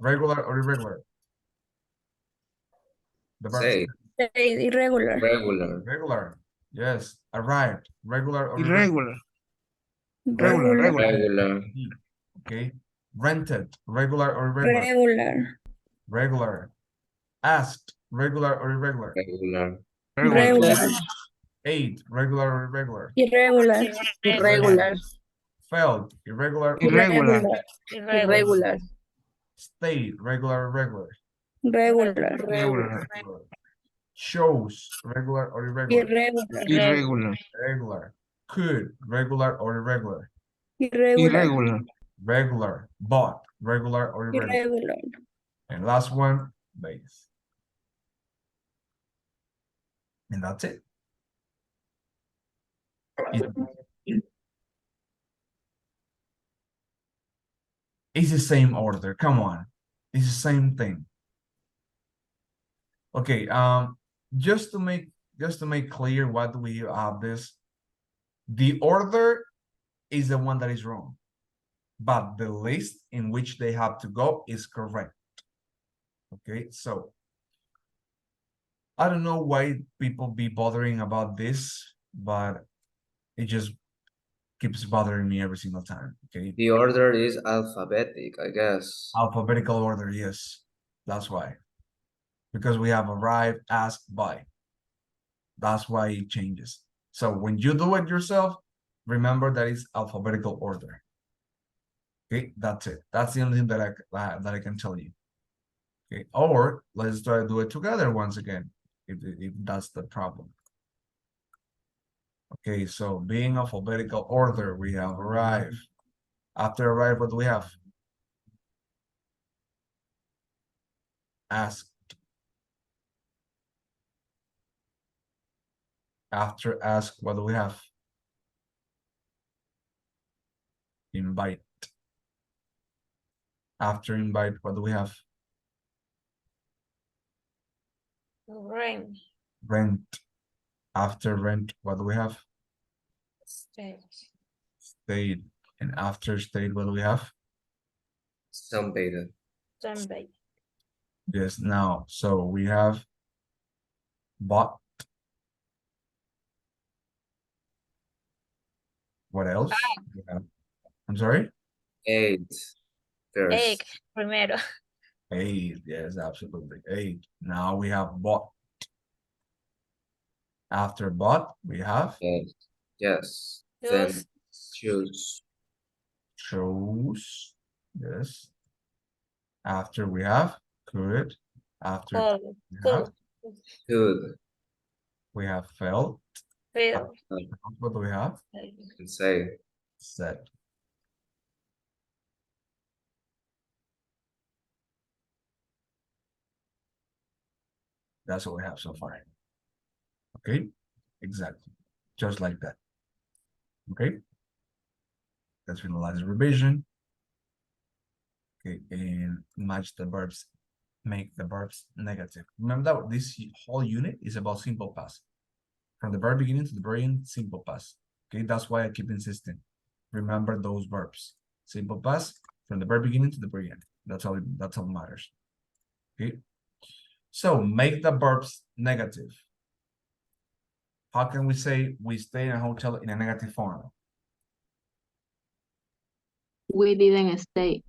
S1: Regular or irregular? The verb
S2: Say.
S3: Irregular.
S2: Regular.
S1: regular. Yes, arrived. Regular or
S7: Irregular.
S2: Regular.
S1: Okay, rented. Regular or irregular?
S3: Regular.
S1: Regular. Asked. Regular or irregular?
S2: Regular.
S3: Regular.
S1: Ate. Regular or irregular?
S3: Irregular. Irregular.
S1: Felt. Irregular. or
S7: Irregular.
S3: Irregular.
S1: Stayed. Regular or irregular?
S3: Regular.
S7: Regular.
S1: Chose. Regular or irregular?
S3: Irregular.
S7: Irregular.
S1: Regular. Could. Regular or irregular?
S3: Irregular.
S7: Irregular.
S1: Regular. Bought. Regular or irregular?
S3: Irregular.
S1: And last one, base. And that's it. It's the same order. Come on. It's the same thing. Okay, just to make clear what we have this, the order is the one that is wrong, but the list in which they have to go is correct. Okay, so I don't know why people be bothering about this, but it just keeps bothering me every single time. Okay,
S2: The order is alphabetic, I guess.
S1: alphabetical order, yes, that's why. Because we have arrived, asked, by. That's why it changes. So when you do it yourself, remember that it's alphabetical order. Okay, that's it. That's the only thing that I can tell you. Okay, or let's try to do it together once again, if that's the problem. Okay, so being alphabetical order, we have arrived. After arrive, what do we have? Asked. After ask, what do we have? Invite. After invite, what do we have?
S3: Rent.
S1: Rent. After rent, what do we have?
S3: Stay.
S1: Stayed. And after stayed, what do we have?
S2: Sunbather.
S3: Sunday.
S1: Yes, now, so we have bought. What else? Yeah. I'm sorry?
S2: Ate. First.
S3: Egg. Primero.
S1: Ate, yes, absolutely. Ate. Now we have bought. After bought, we have
S2: Yes. Yes. Then
S3: Choose.
S2: choose.
S1: chose. Yes. After we have could. After
S3: Call.
S1: we
S3: Cool.
S1: have,
S2: Could.
S1: we have felt.
S3: Feel.
S1: What do we have?
S2: And say.
S1: Said. That's what we have so far. Okay, exactly. Just like that. Okay. Let's finalize the revision. Okay, and match the verbs make the verbs negative. Remember that this whole unit is about simple past. From the very beginning to the very end, simple past. Okay, that's why I keep insisting. Remember those verbs. Simple past from the very beginning to the very end. That's all that matters. Okay. So make the verbs negative. How can we say we stay in a hotel in a negative form?
S7: We didn't stay.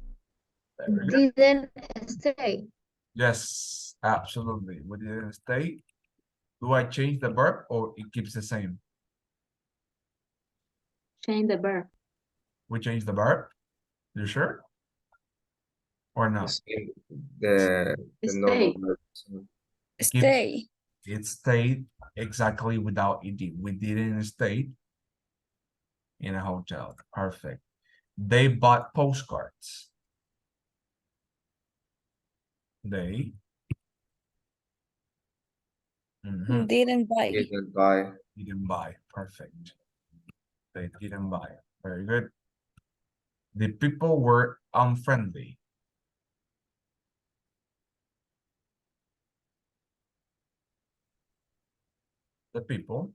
S1: Very good.
S6: Didn't stay.
S1: Yes, absolutely. We didn't stay. Do I change the verb or it keeps the same?
S7: Change the verb.
S1: We change the verb. You sure? Or no?
S2: The normal
S7: Stay.
S2: verbs.
S3: Stay.
S1: It stayed exactly without ed. We didn't stay in a hotel. Perfect. They bought postcards. They
S3: Didn't buy.
S2: Didn't buy.
S1: didn't buy. Perfect. They didn't buy. Very good. The people were unfriendly. The people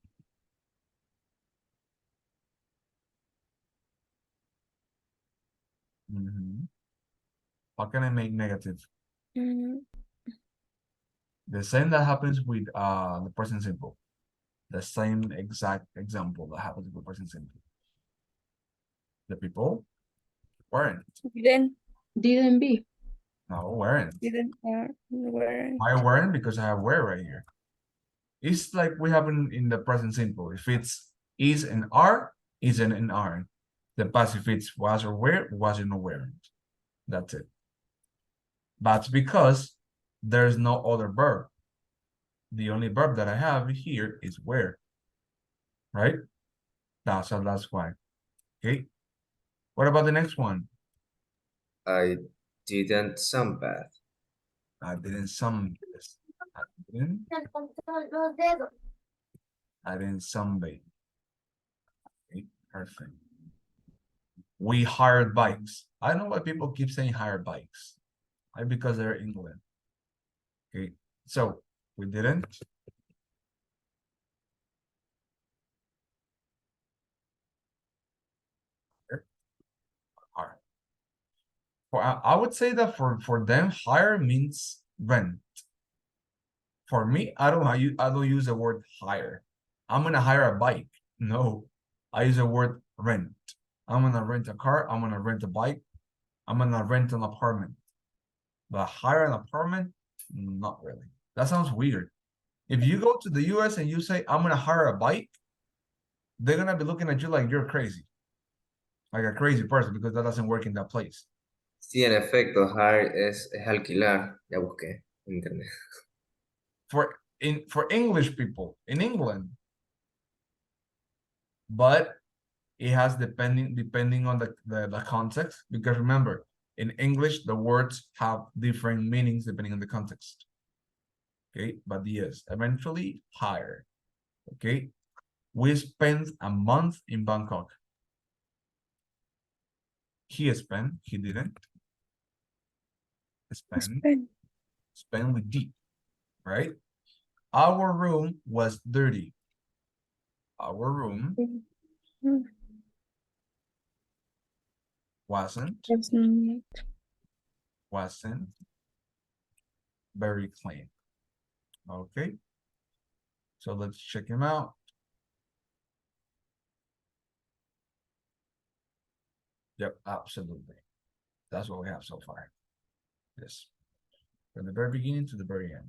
S1: How can I make negative?
S3: Mm,
S1: The same that happens with the present simple. The same exact example that happens with the present simple. The people weren't.
S7: Didn't be.
S1: No, weren't.
S3: weren't.
S1: Why weren't? Because I have were right here. It's like we have in the present simple. If it's is and are, isn't and aren't. The past if it's was or were, wasn't or weren't. That's it. That's because there's no other verb. The only verb that I have here is were. Right? That's why. Okay. What about the next one?
S2: I didn't sunbath.
S1: I didn't I didn't sunbathe. Okay, perfect. We hired bikes. I don't know why people keep saying hired bikes. Right? Because they're England. Okay, so we didn't. Hire. I would say that for them, hire means rent. For me, I don't use the word hire. I'm gonna hire a bike. No, I use the word rent. I'm gonna rent a car. I'm gonna rent a bike. I'm gonna rent an apartment. But hire an apartment, not really. That sounds weird. If you go to the US and you say, I'm gonna hire a bike, they're gonna be looking at you like you're crazy. Like a crazy person, because that doesn't work in that place.
S2: Sí, en efecto, hire es alquilar. Ya busqué en internet.
S1: For English people in England. But it has depending on the context, because remember, in English the words have different meanings depending on the context. Okay, but yes, eventually higher. Okay, we spent a month in Bangkok. He didn't spend with D, right? Our room was dirty. Our room wasn't very clean. Okay, so let's check him out. Yep, absolutely. That's what we have so far. Yes, from the very beginning to the very end.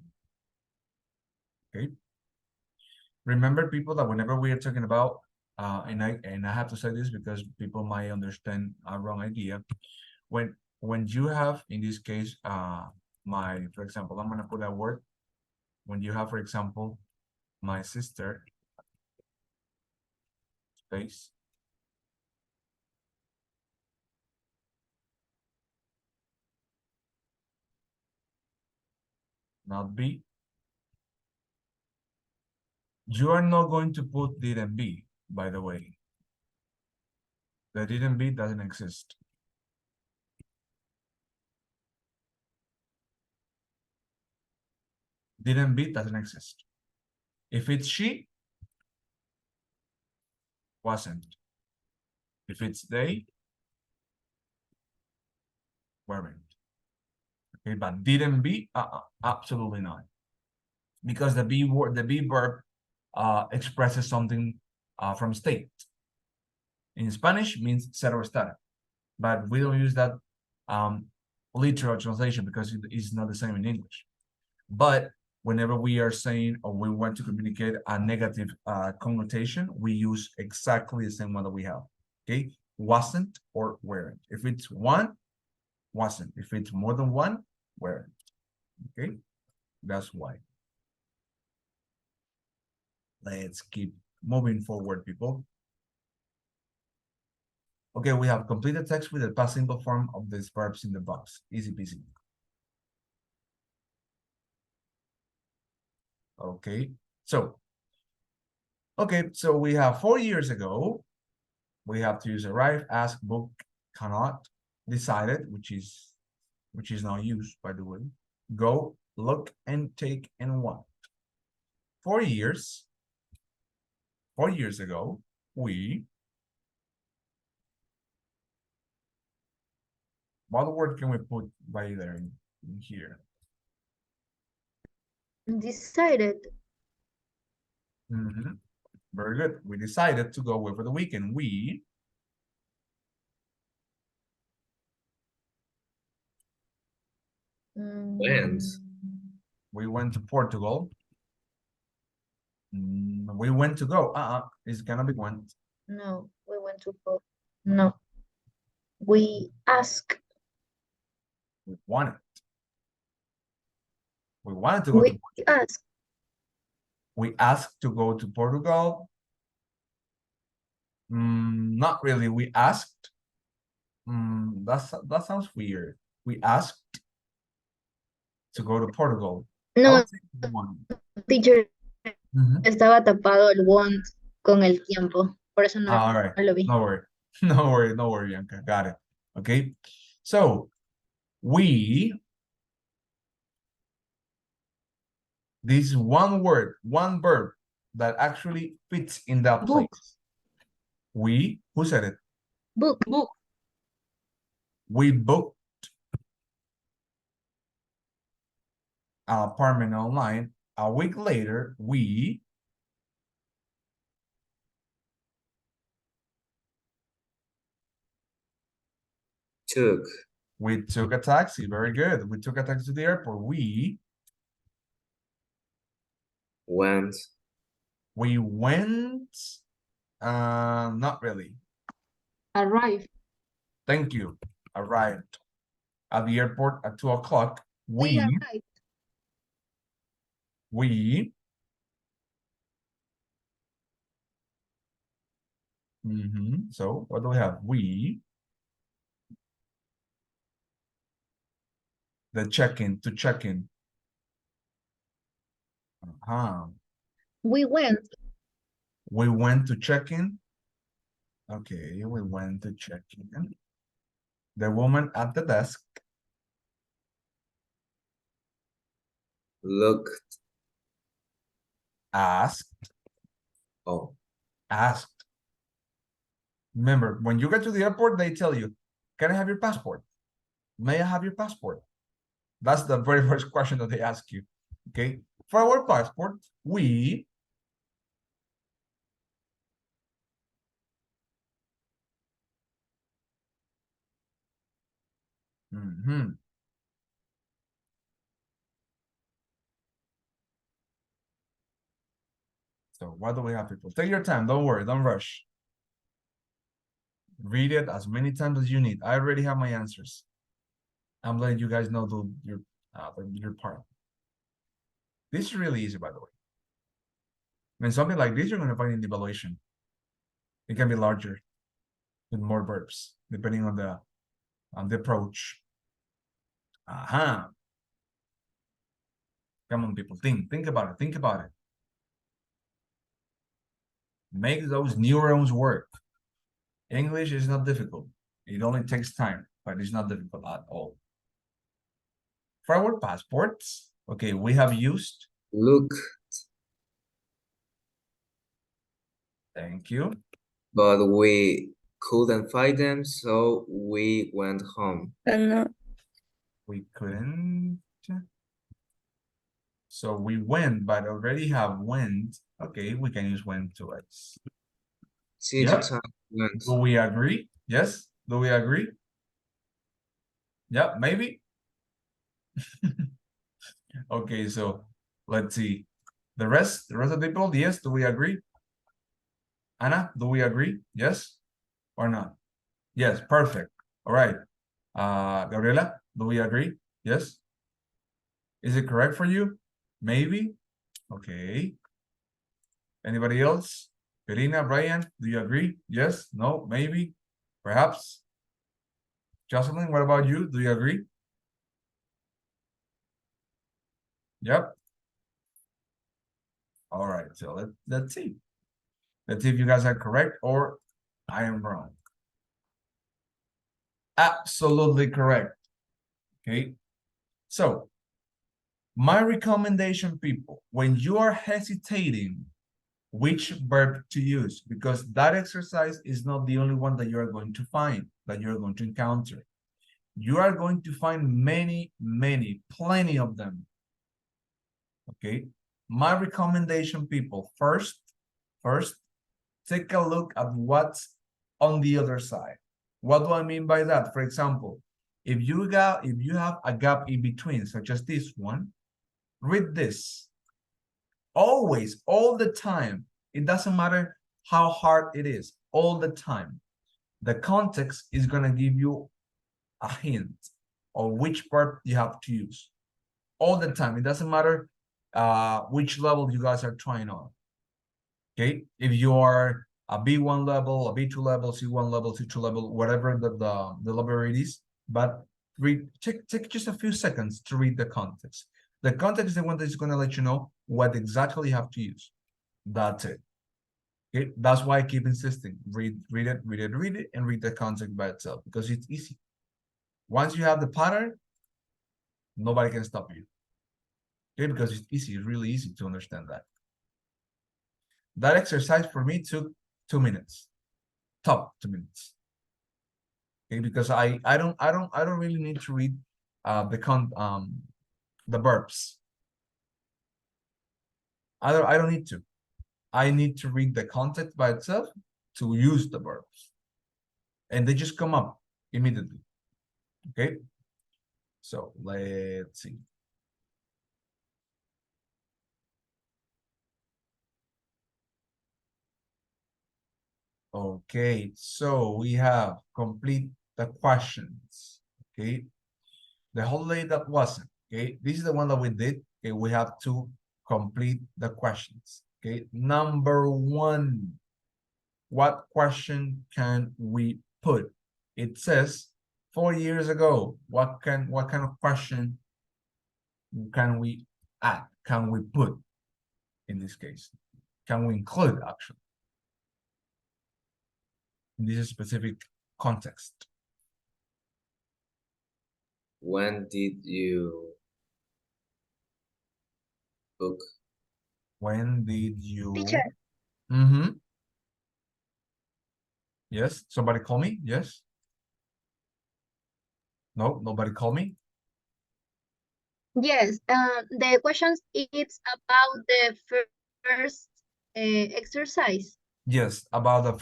S1: Okay. Remember, people, that whenever we are talking about, and I have to say this because people might understand a wrong idea. When you have, in this case, for example, I'm gonna put that word. When you have, for example, my sister, space, not be, you are not going to put didn't be, by the way. The didn't be doesn't exist. Didn't be doesn't exist. If it's she, wasn't. If it's they, weren't. Okay, but didn't be, absolutely not. Because the be word, the be verb expresses something from state. In Spanish means ser or estar, but we don't use that literal translation because it is not the same in English. But whenever we are saying or we want to communicate a negative connotation, we use exactly the same one that we have. Okay, wasn't or weren't. If it's one, wasn't. If it's more than one, weren't. Okay, that's why. Let's keep moving forward, people. Okay, we have completed text with the past simple form of these verbs in the box. Easy peasy. Okay, so we have 4 years ago. We have to use arrive, ask, book, cannot, decided, which is not used, by the way. Go, look, and take, and want. 4 years ago, we. What word can we put by there in here?
S6: Decided.
S1: Mm-hmm. Very good. We decided to go away for the weekend. We
S2: Went.
S1: we went to Portugal. We went to go. It's gonna be went.
S6: No, we went to go. No. We asked.
S1: We wanted. We wanted to go
S6: We
S1: to Portugal.
S6: asked.
S1: We asked to go to Portugal. Not really. We asked. That sounds weird. We asked to go to Portugal.
S6: No,
S1: One.
S6: teacher,
S1: Mm-hmm.
S6: estaba tapado el want con el tiempo. Por eso no,
S1: All right.
S6: no lo vi.
S1: No worry. No worry, Bianca. Got it. Okay. So this is one word, one verb that actually fits in that
S7: Book.
S1: place. Who said it?
S6: Book.
S7: Book.
S1: We booked an apartment online. A week later, we
S2: Took.
S1: took a taxi. Very good. We took a taxi to the airport. We
S2: Went.
S1: went. Not really.
S7: Arrive.
S1: Thank you. Arrived at the airport at 2 o'clock.
S6: We arrived.
S1: So what do we have? The check-in, to check-in.
S6: We went.
S1: We went to check-in. Okay, we went to check-in. The woman at the desk.
S2: Looked.
S1: Asked.
S2: Oh.
S1: Asked. Remember, when you get to the airport, they tell you, can I have your passport? May I have your passport? That's the very first question that they ask you. Okay. For our passport, we So what do we have, people? Take your time. Don't worry. Don't rush. Read it as many times as you need. I already have my answers. I'm letting you guys know your part. This is really easy, by the way. When something like this, you're going to find in the evaluation. It can be larger with more verbs, depending on the approach. Come on, people. Think about it. Think about it. Make those neurons work. English is not difficult. It only takes time, but it's not difficult at all. For our passports, okay, we have used
S2: look,
S1: Thank you.
S2: but we couldn't find them, so we went home.
S3: No.
S1: We couldn't. So we went, but already have went. Okay, we can use went twice.
S2: See
S1: Yep.
S2: the time went.
S1: Do we agree? Yes. Do we agree? Yeah, maybe. Okay, so let's see. The rest of the people, yes, do we agree? Anna, do we agree? Yes or not? Yes, perfect. All right. Gabriela, do we agree? Yes. Is it correct for you? Maybe. Okay. Anybody else? Karina, Brian, do you agree? Yes, no, maybe, perhaps. Jocelyn, what about you? Do you agree? Yep. All right, so let's see. Let's see if you guys are correct or I am wrong. Absolutely correct. Okay. So my recommendation, people, when you are hesitating which verb to use, because that exercise is not the only one that you are going to find, that you're going to encounter. You are going to find many, plenty of them. Okay. My recommendation, people, first, take a look at what's on the other side. What do I mean by that? For example, if you have a gap in between, such as this one, read this. Always, all the time. It doesn't matter how hard it is, all the time. The context is going to give you a hint of which verb you have to use. All the time. It doesn't matter which level you guys are trying on. Okay, if you are a B1 level, a B2 level, C1 level, C2 level, whatever the level it is, but take just a few seconds to read the context. The context is the one that is going to let you know what exactly you have to use. That's it. Okay, that's why I keep insisting. Read it, and read the context by itself because it's easy. Once you have the pattern, nobody can stop you. Okay, because it's easy, it's really easy to understand that. That exercise for me took 2 minutes, top 2 minutes. Okay, because I don't really need to read the verbs. I don't need to. I need to read the context by itself to use the verbs, and they just come up immediately. Okay, so let's see. Okay, so we have complete the questions. Okay, the holiday that wasn't. Okay, this is the one that we did. Okay, we have to complete the questions. Okay, number 1. What question can we put? It says 4 years ago. What kind of question can we add? Can we put in this case? Can we include actually in this specific context?
S2: When did you book?
S1: When did you?
S6: Teacher.
S1: Mm-hmm. Yes. Somebody call me? Yes. No, nobody call me.
S6: Yes, the questions it's about the first exercise.
S1: Yes, about the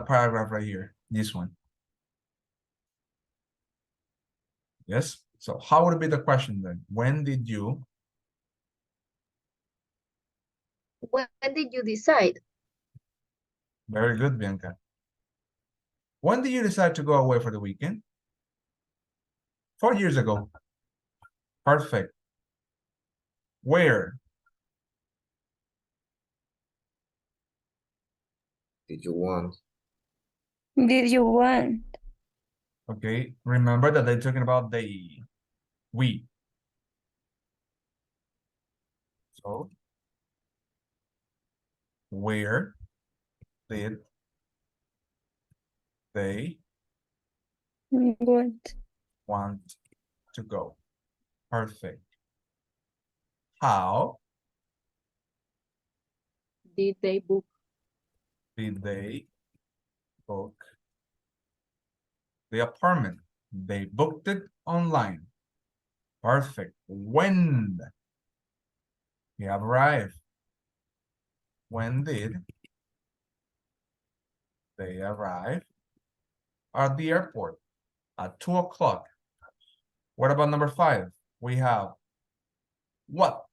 S1: paragraph right here. This one. Yes. So how would it be the question then? When did you?
S6: When did you decide?
S1: Very good, Bianca. When did you decide to go away for the weekend? 4 years ago. Perfect. Where?
S2: Did you want?
S3: Did you want?
S1: Okay. Remember that they're talking about we. So where did they
S3: Want?
S1: want to go? Perfect. How
S7: did they book?
S1: Did they book the apartment? They booked it online. Perfect. When? You have arrived. When did they arrive at the airport? At 2 o'clock. What about number 5? We have what?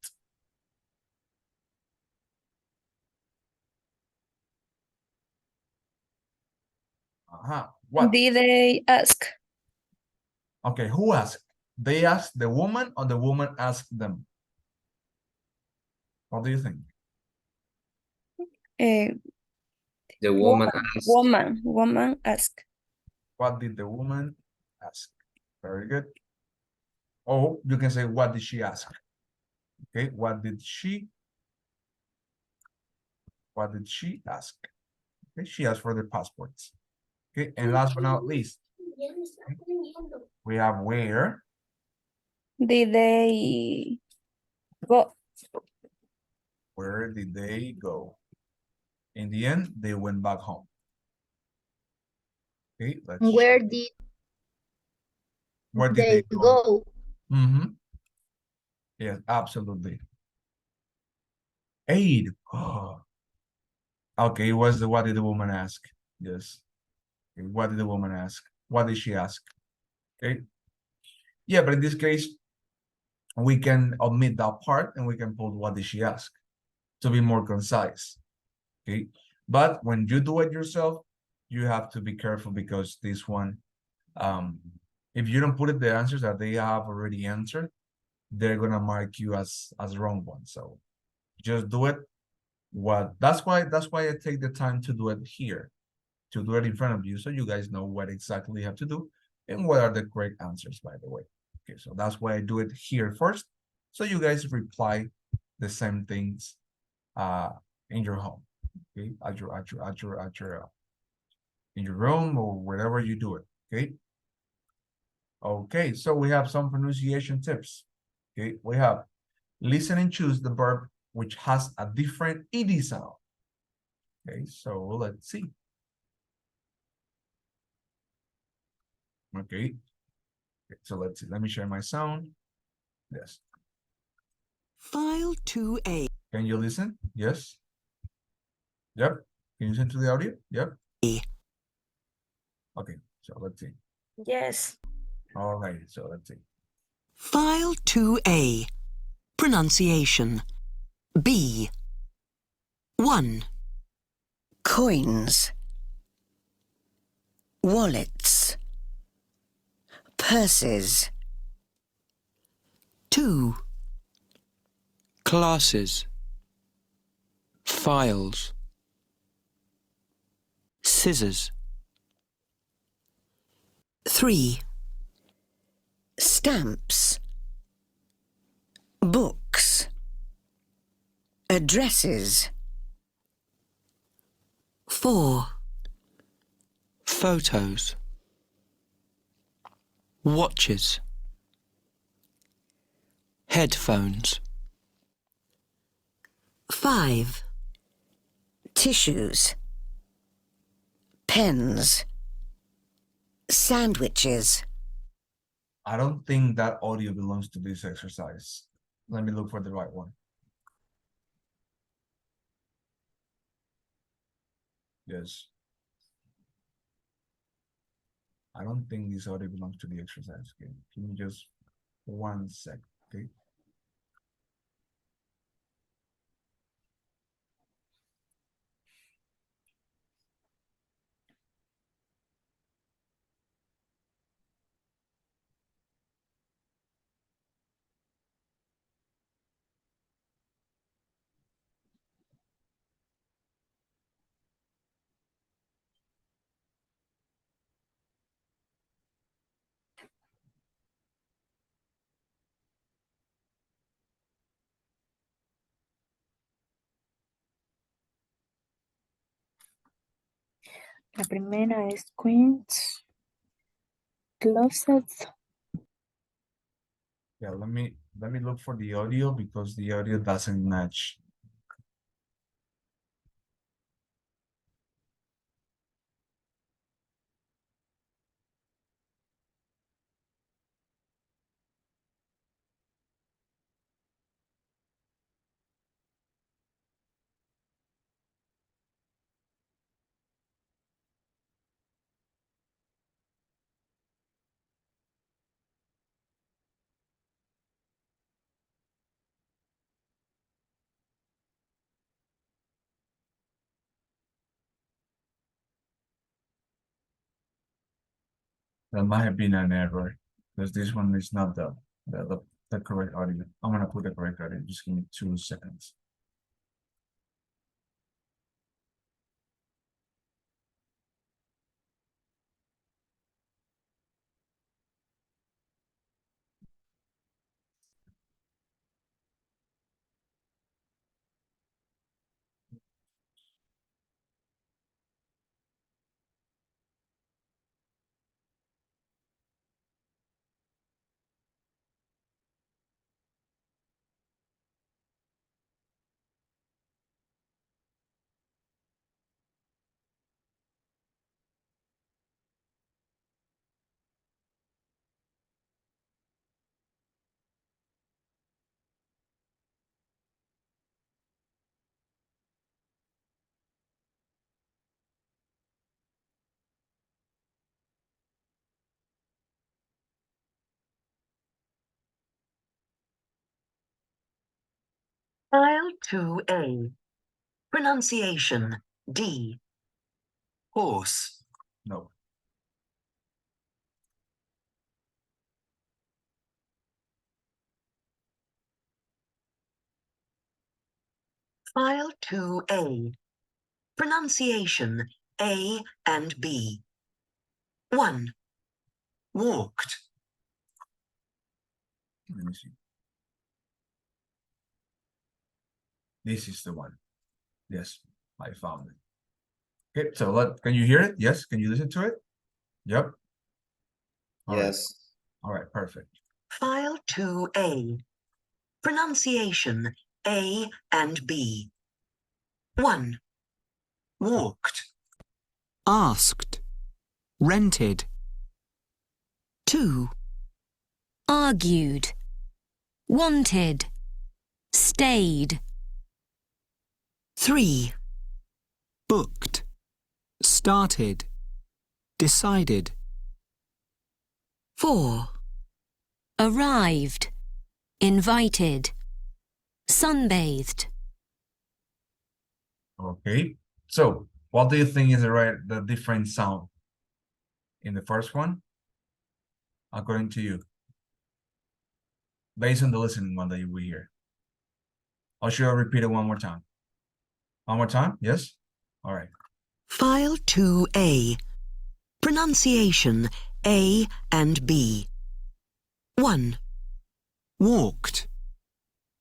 S1: What?
S3: Did they ask?
S1: Okay, who asked? They asked the woman or the woman asked them? What do you think?
S2: The woman asked.
S3: Woman ask.
S1: What did the woman ask? Very good. Oh, you can say, what did she ask? Okay, what did she ask? Okay, she asked for the passports. Okay, and last but not least, we have where
S3: Did they go?
S1: where did they go? In the end, they went back home. Okay, let's
S6: Where
S1: check.
S6: did
S1: Where did
S6: they go?
S1: Mm-hmm. Yes, absolutely. 8. Okay, what did the woman ask? Yes. Okay, what did the woman ask? What did she ask? Okay. Yeah, but in this case, we can omit that part and we can put what did she ask to be more concise. Okay. But when you do it yourself, you have to be careful because this one, if you don't put it the answers that they have already answered, they're gonna mark you as wrong one. So just do it. That's why I take the time to do it here, to do it in front of you, so you guys know what exactly you have to do and what are the correct answers, by the way. Okay, so that's why I do it here first, so you guys reply the same things in your home. Okay, in your room or wherever you do it. Okay. Okay, so we have some pronunciation tips. Okay, we have listen and choose the verb which has a different ed sound. Okay, so let's see. Okay, so let's see. Let me share my sound. Yes.
S8: File 2A.
S1: Can you listen? Yes. Yep. Can you listen to the audio? Yep. Okay, so let's see.
S3: Yes.
S1: All right, so let's see.
S8: File 2A. Pronunciation. B. 1. Coins. Wallets. Purses. 2.
S9: Classes. Files. Scissors.
S8: 3. Stamps. Books. Addresses. 4.
S9: Photos. Watches. Headphones.
S8: 5. Tissues. Pens. Sandwiches.
S1: I don't think that audio belongs to this exercise. Let me look for the right one. Yes. I don't think this audio belongs to the exercise. Okay, give me just 1 sec. Okay.
S10: La primera es queens, closets.
S1: Yeah, let me look for the audio because the audio doesn't match. That might have been an error because this one is not the correct audio. I'm gonna put the correct audio. Just give me 2 seconds.
S8: File 2A. Pronunciation D. Horse.
S1: No.
S8: File 2A. Pronunciation A and B. 1. Walked.
S1: Let me see. This is the one. Yes, I found it. Okay, so can you hear it? Yes, can you listen to it? Yep. All right.
S2: Yes.
S1: All right, perfect.
S8: File 2A. Pronunciation A and B. 1. Walked.
S9: Asked. Rented.
S8: 2. Argued. Wanted. Stayed. 3.
S9: Booked. Started. Decided.
S8: 4. Arrived. Invited. Sunbathed.
S1: Okay, so what do you think is the different sound in the first one, according to you, based on the listening one that you will hear? Or should I repeat it one more time? One more time? Yes? All right.
S8: File 2A. Pronunciation A and B. 1.
S9: Walked.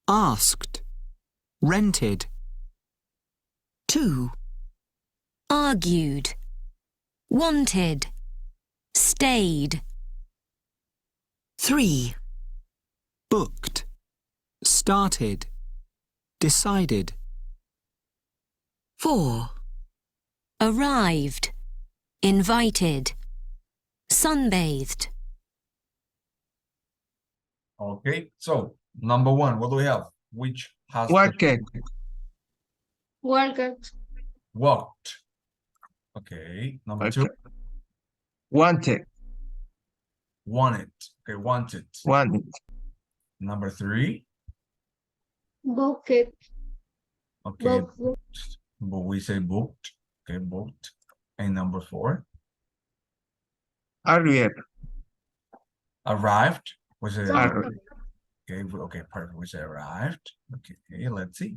S9: Asked. Rented.
S8: 2. Argued. Wanted. Stayed. 3.
S9: Booked. Started. Decided.
S8: 4. Arrived. Invited. Sunbathed.
S1: Okay, so number 1, what do we have? Which has
S11: Walked.
S4: Walked.
S1: walked? Okay, number 2,
S11: Wanted.
S1: wanted. Okay, wanted.
S11: Wanted.
S1: Number 3,
S4: Booked.
S1: okay,
S4: Booked.
S1: but we say booked. Okay, booked. And number 4,
S11: Arrived.
S1: arrived. Was it
S11: Arrived.
S1: okay? Okay, perfect. We say arrived. Okay, let's see.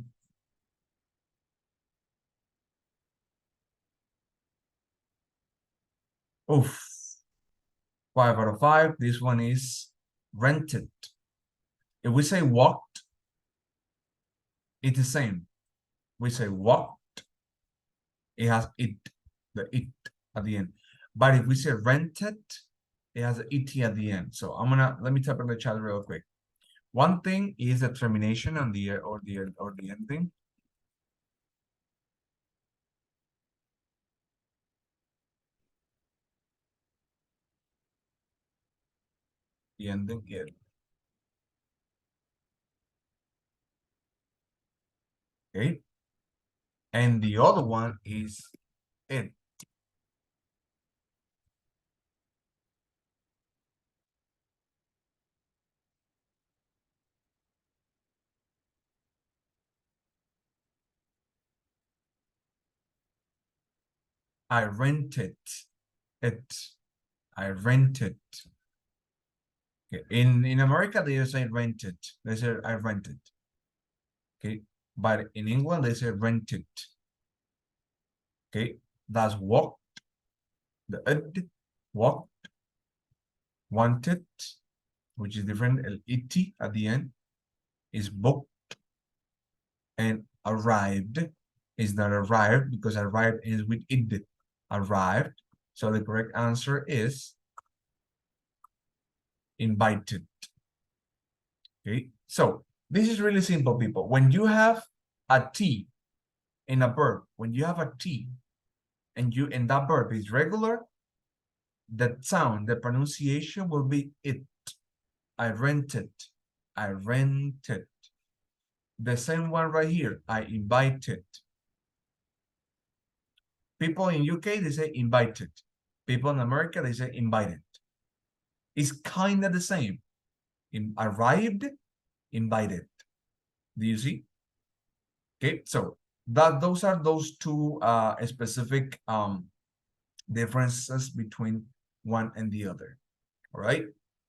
S1: Oof. 5 out of 5. This one is rented. If we say walked, it's the same. We say walked, it has the it at the end. But if we say rented, it has an et at the end. So let me type in the chat real quick. One thing is the termination on the or the ending. The ending here. Okay. And the other one is it. I rented it. I rented. Okay. In America, they say rented. They say I rented. Okay. But in England, they say rented. Okay. That's walked. The walked. Wanted, which is different. El iti at the end is booked. And arrived is not arrived because arrived is with id. Arrived. So the correct answer is invited. Okay, so this is really simple, people. When you have a T in a verb, when you have a T and that verb is regular, the sound, the pronunciation will be it. I rented. I rented. The same one right here. I invited. People in UK, they say invited. People in America, they say invited. It's kind of the same. Arrived, invited. Do you see? Okay, so those are those two specific differences between one and the other. All right,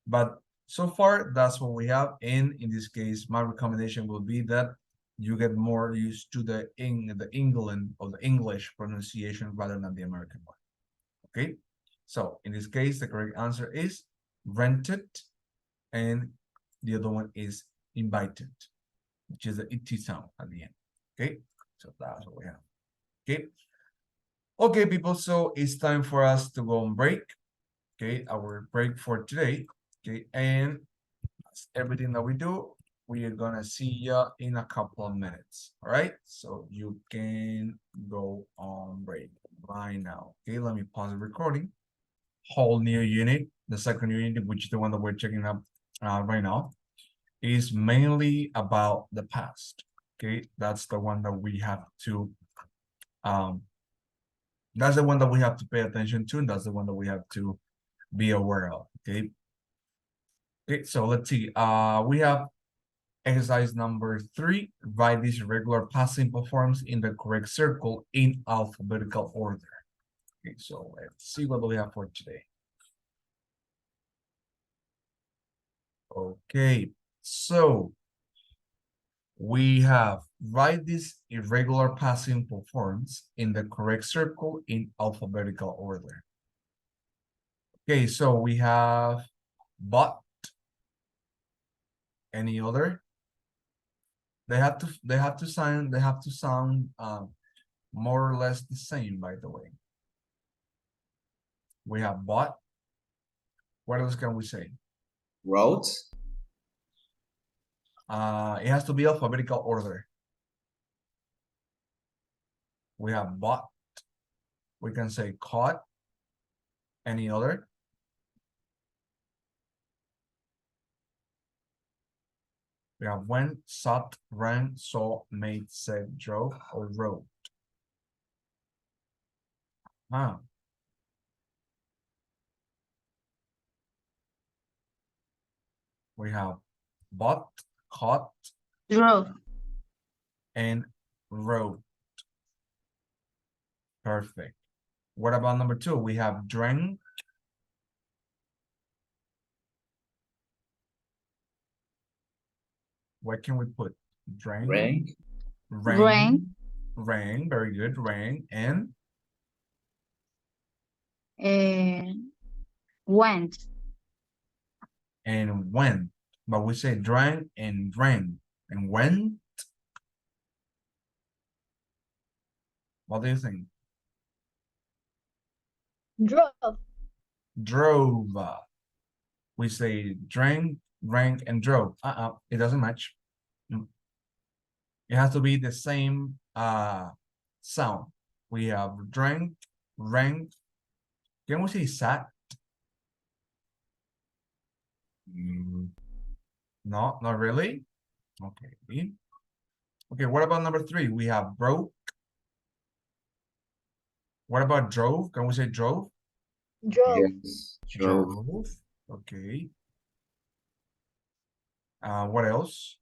S1: but so far that's what we have. And in this case, my recommendation will be that you get more used to the England or the English pronunciation rather than the American one. Okay, so in this case, the correct answer is rented, and the other one is invited, which is the it sound at the end. Okay, so that's what we have. Okay, okay, people. So it's time for us to go on break. Okay, our break for today. Okay, and that's everything that we do. We are gonna see you in a couple of minutes. All right, so you can go on break right now. Okay, let me pause the recording. Whole new unit, the second unit, which is the one that we're checking up right now, is mainly about the past. Okay, that's the one that we have to that's the one that we have to pay attention to, and that's the one that we have to be aware of. Okay, okay, so let's see. We have exercise number 3. Write these regular past simple forms in the correct circle in alphabetical order. Okay, so let's see what we have for today. Okay, so we have write these irregular past simple forms in the correct circle in alphabetical order. Okay, so we have bought. Any other? They have to sound more or less the same, by the way. We have bought. What else can we say?
S2: Wrote.
S1: It has to be alphabetical order. We have bought. We can say caught. Any other? We have went, sought, ran, saw, made, said, drove, or wrote. We have bought, caught,
S6: Drove.
S1: and wrote. Perfect. What about number 2? We have drank. What can we put? Drank.
S2: Rank.
S1: Rang. Rang. Very good. Rang. And
S6: Went.
S1: and went. But we say drank and drank. And went. What do you think?
S6: Drove.
S1: Drove. We say drank, drank, and drove. It doesn't match. It has to be the same sound. We have drank, rank. Can we say sat? No, not really. Okay. Okay, what about number 3? We have broke. What about drove? Can we say drove?
S6: Drove.
S2: Yes. Drove.
S1: Okay. What else?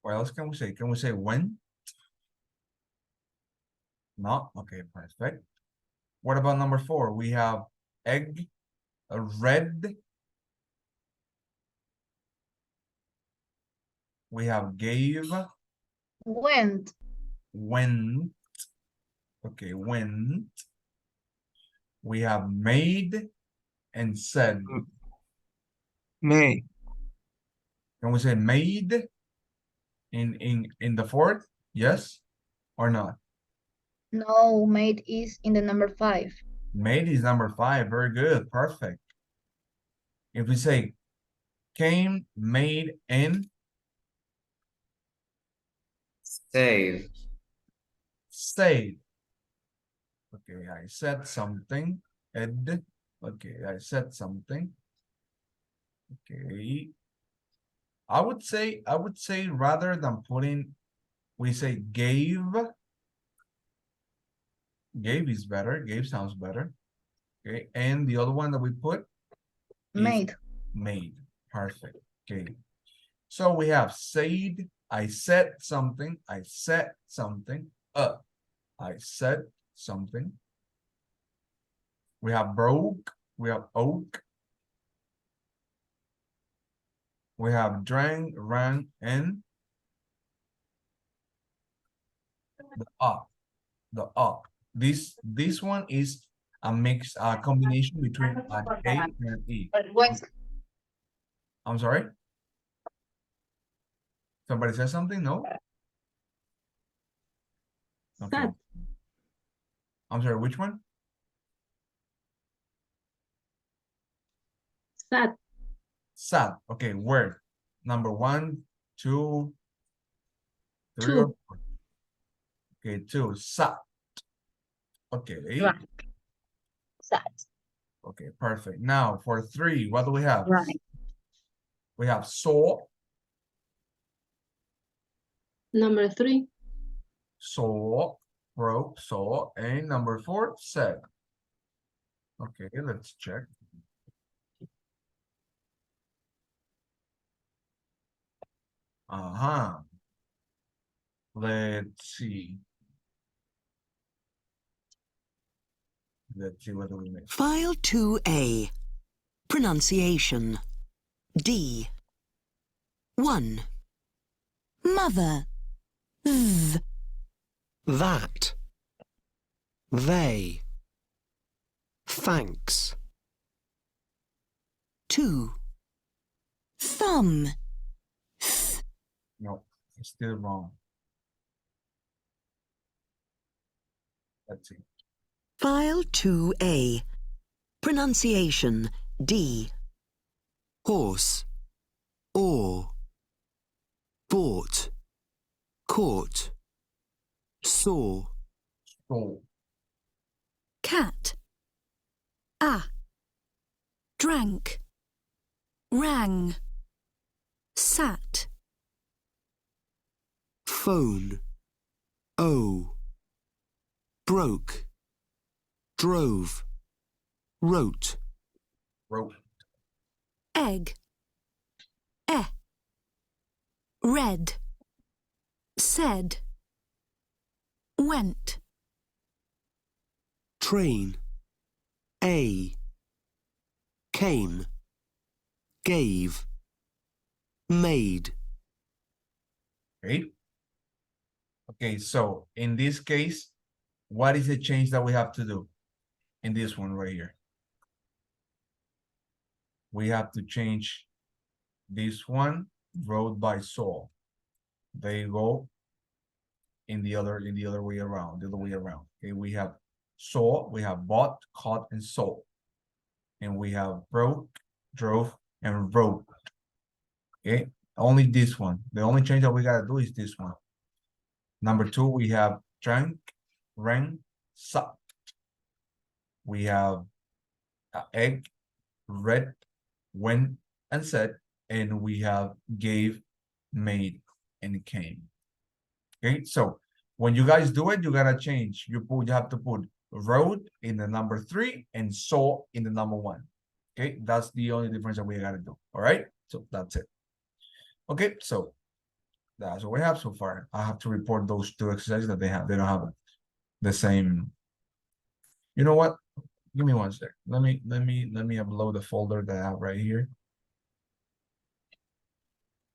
S1: What else can we say? Can we say when? No? Okay, perfect. What about number 4? We have egg, red. We have gave.
S6: Went.
S1: Went. Okay, went. We have made and said.
S11: Made.
S1: Can we say made in the 4th? Yes or not?
S6: No, made is in the number 5.
S1: Made is number 5. Very good. Perfect. If we say came, made, and
S2: Save.
S1: stayed. Okay, I said something. Ed. Okay, I said something. Okay. I would say rather than putting, we say gave. Gave is better. Gave sounds better. Okay, and the other one that we put is
S6: Made.
S1: made. Perfect. Okay. So we have said, I said something, I said something, I said something. We have broke, we have oak. We have drank, ran, and the up. The up. This one is a mix, a combination between an A and an E. I'm sorry? Somebody said something? No? Okay.
S7: Sad.
S1: I'm sorry, which one?
S7: Sad.
S1: Sad. Okay, word. Number 1, 2, 3, or 4. Okay, 2. Sad. Okay.
S6: Right. Sad.
S1: Okay, perfect. Now for 3, what do we have?
S6: Right.
S1: We have saw.
S7: Number 3.
S1: Saw, broke, saw, and number 4, said. Okay, let's check. Let's see. Let's see what do we miss.
S8: File 2A. Pronunciation. D. 1. Mother. Th.
S9: That. They. Thanks.
S8: 2. Thumb.
S1: No, it's still wrong. Let's see.
S8: File 2A. Pronunciation. D.
S9: Horse. Or. Bought. Caught. Saw.
S1: Saw.
S8: Cat. Ah. Drank. Rang. Sat.
S9: Phone. Oh. Broke. Drove. Wrote.
S1: Wrote.
S8: Egg. Read. Said. Went.
S9: Train. A. Came. Gave. Made.
S1: Okay. Okay, so in this case, what is the change that we have to do in this one right here? We have to change this one, rode by saw. They go in the other way around, the other way around. Okay, we have saw, we have bought, caught, and sold. And we have broke, drove, and wrote. Okay, only this one. The only change that we gotta do is this one. Number 2, we have drank, rang, sucked. We have egg, read, went, and said, and we have gave, made, and came. Okay, so when you guys do it, you gotta change. You have to put wrote in the number 3 and saw in the number 1. Okay, that's the only difference that we gotta do. All right, so that's it. Okay, so that's what we have so far. I have to report those 2 exercises that they don't have the same. You know what? Give me one sec. Let me upload the folder that I have right here.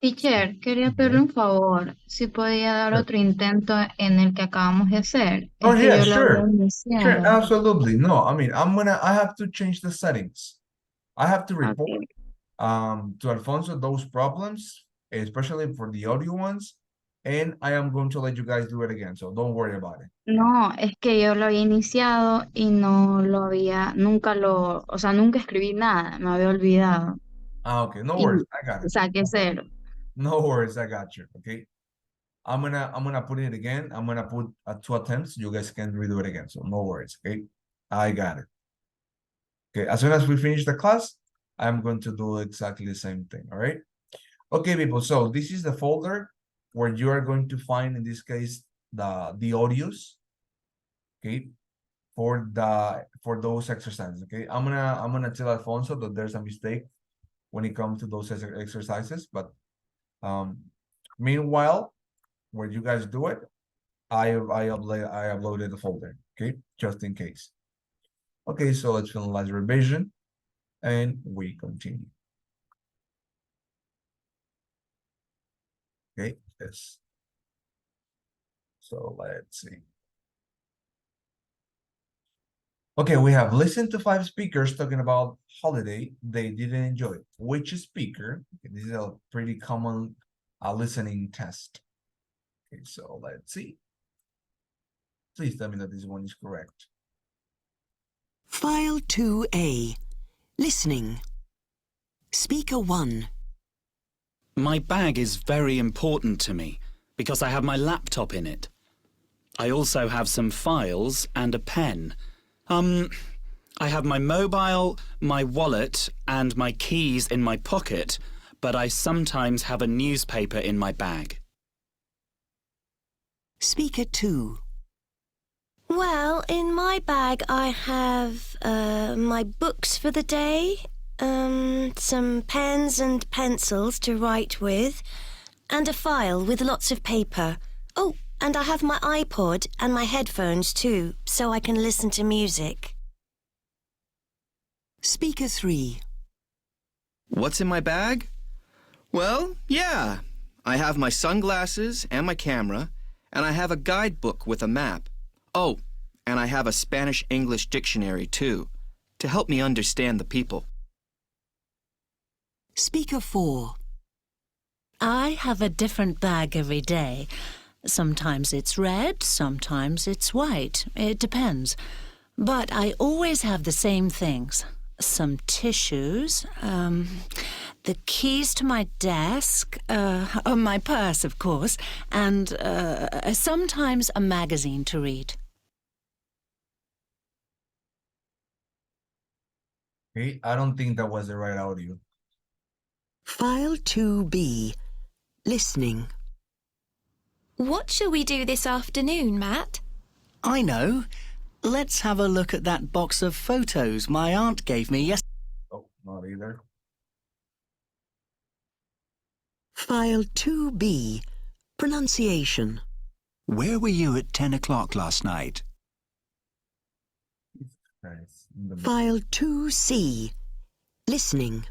S6: Teacher, quería hacerle un favor, si podía dar
S1: Sure.
S6: otro intento en el que acabamos de hacer.
S1: Oh
S6: Es que
S1: yeah,
S6: yo lo había
S1: sure. Sure,
S6: iniciado.
S1: absolutely. No, I mean, I have to change the settings. I have to report
S6: Okay.
S1: to Alfonso those problems, especially for the audio ones, and I am going to let you guys do it again, so don't worry about it.
S6: No, es que yo lo había iniciado y no lo había, o sea, nunca escribí nada, me había olvidado.
S1: Okay, no
S6: Y
S1: worries, I got it.
S6: saqué 0.
S1: No worries, I got you. Okay, I'm gonna put it again. I'm gonna put 2 attempts. You guys can redo it again, so no worries. Okay, I got it. Okay, as soon as we finish the class, I'm going to do exactly the same thing. All right. Okay, people. So this is the folder where you are going to find, in this case, the audios. Okay, for those exercises. Okay, I'm gonna tell Alfonso that there's a mistake when it comes to those exercises, but meanwhile, when you guys do it, I uploaded the folder. Okay, just in case. Okay, so let's finalize revision, and we continue. Okay, yes. So let's see. Okay, we have listened to 5 speakers talking about holiday they didn't enjoy. Which speaker? Okay, this is a pretty common listening test. Okay, so let's see. Please tell me that this one is correct.
S8: File 2A. Listening. Speaker 1.
S12: My bag is very important to me because I have my laptop in it. I also have some files and a pen. I have my mobile, my wallet, and my keys in my pocket, but I sometimes have a newspaper in my bag.
S8: Speaker 2.
S13: Well, in my bag I have my books for the day, some pens and pencils to write with, and a file with lots of paper. Oh, and I have my iPod and my headphones too, so I can listen to music.
S8: Speaker 3.
S11: What's in my bag? Well, yeah. I have my sunglasses and my camera, and I have a guidebook with a map. Oh, and I have a Spanish-English dictionary too, to help me understand the people.
S8: Speaker 4.
S14: I have a different bag every day. Sometimes it's red, sometimes it's white. It depends. But I always have the same things. Some tissues, the keys to my desk, my purse, of course, and sometimes a magazine to read.
S1: Okay, I don't think that was the right audio.
S8: File 2B. Listening.
S13: What shall we do this afternoon, Matt?
S15: I know. Let's have a look at that box of photos my aunt gave me yesterday.
S1: Oh, not either.
S8: File 2B. Pronunciation.
S16: Where were you at 10 o'clock last night?
S1: Nice.
S8: File 2C. Listening.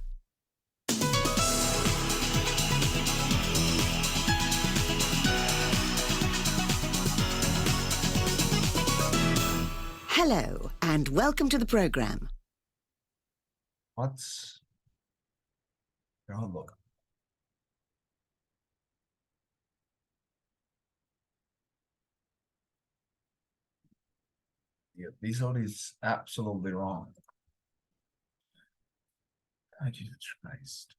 S17: Hello, and welcome to the program.
S1: What's... Oh, look. Yeah, this audio is absolutely wrong. Oh, Jesus Christ.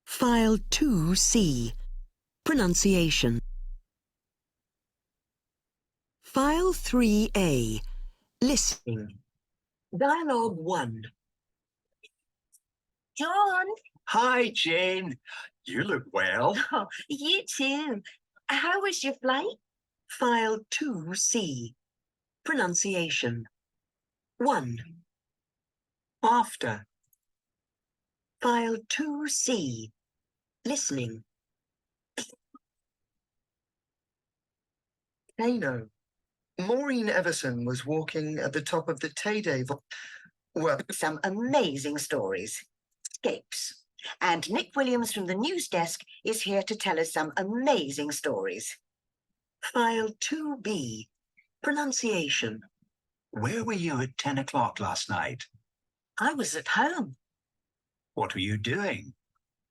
S8: File 2C. Pronunciation. File 3A. Listening. Dialogue 1.
S18: John.
S19: Hi, Jane. You look well.
S18: Oh, you too. How was your flight?
S8: File 2C. Pronunciation. 1. After. File 2C. Listening. Kano. Maureen Everson was walking at the top of the Tay-Day. Well,
S18: Some amazing stories. Escapes. And Nick Williams from the news desk is here to tell us some amazing stories.
S8: File 2B. Pronunciation.
S16: Where were you at 10 o'clock last night?
S8: I was at home.
S16: What were you doing?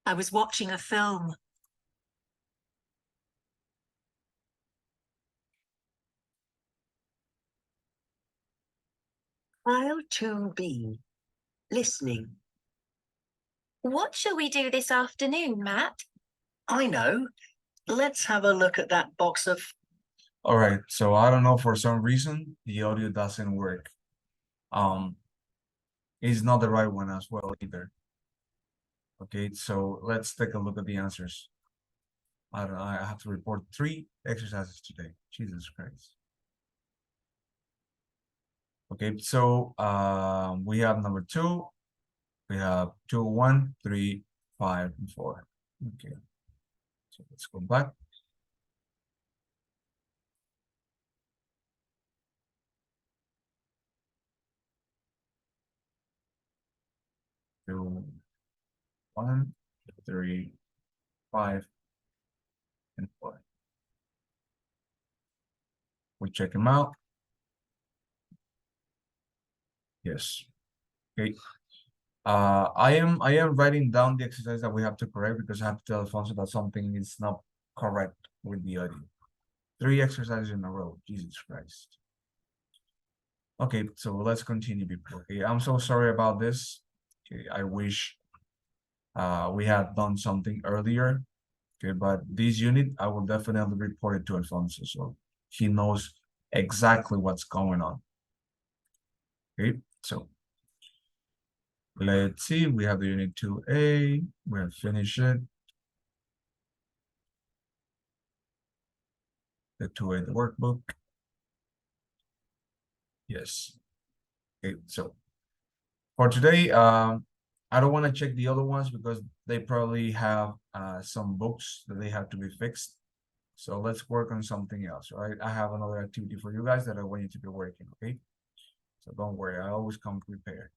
S8: I was watching a film. File 2B. Listening.
S18: What shall we do this afternoon, Matt?
S15: I know. Let's have a look at that box of...
S1: All right, so I don't know, for some reason the audio doesn't work. It's not the right one as well either. Okay, so let's take a look at the answers. I don't know, I have to report 3 exercises today. Jesus Christ. Okay, so we have number 2, we have 2, 1, 3, 5, and 4. Okay, so let's go back. Two, 1, 3, 5, and 4. We check them out. Yes. Okay. I am writing down the exercise that we have to correct because I have to tell Alfonso that something is not correct with the audio. 3 exercises in a row. Jesus Christ. Okay, so let's continue, people. Okay, I'm so sorry about this. Okay, I wish we had done something earlier. Okay, but this unit I will definitely report it to Alfonso so he knows exactly what's going on. Okay, so let's see, we have the unit 2A, we have finished it. The 2A, the workbook. Yes. Okay, so for today, I don't want to check the other ones because they probably have some books that they have to be fixed. So let's work on something else, right? I have another activity for you guys that I want you to be working, okay? So don't worry, I always come prepared.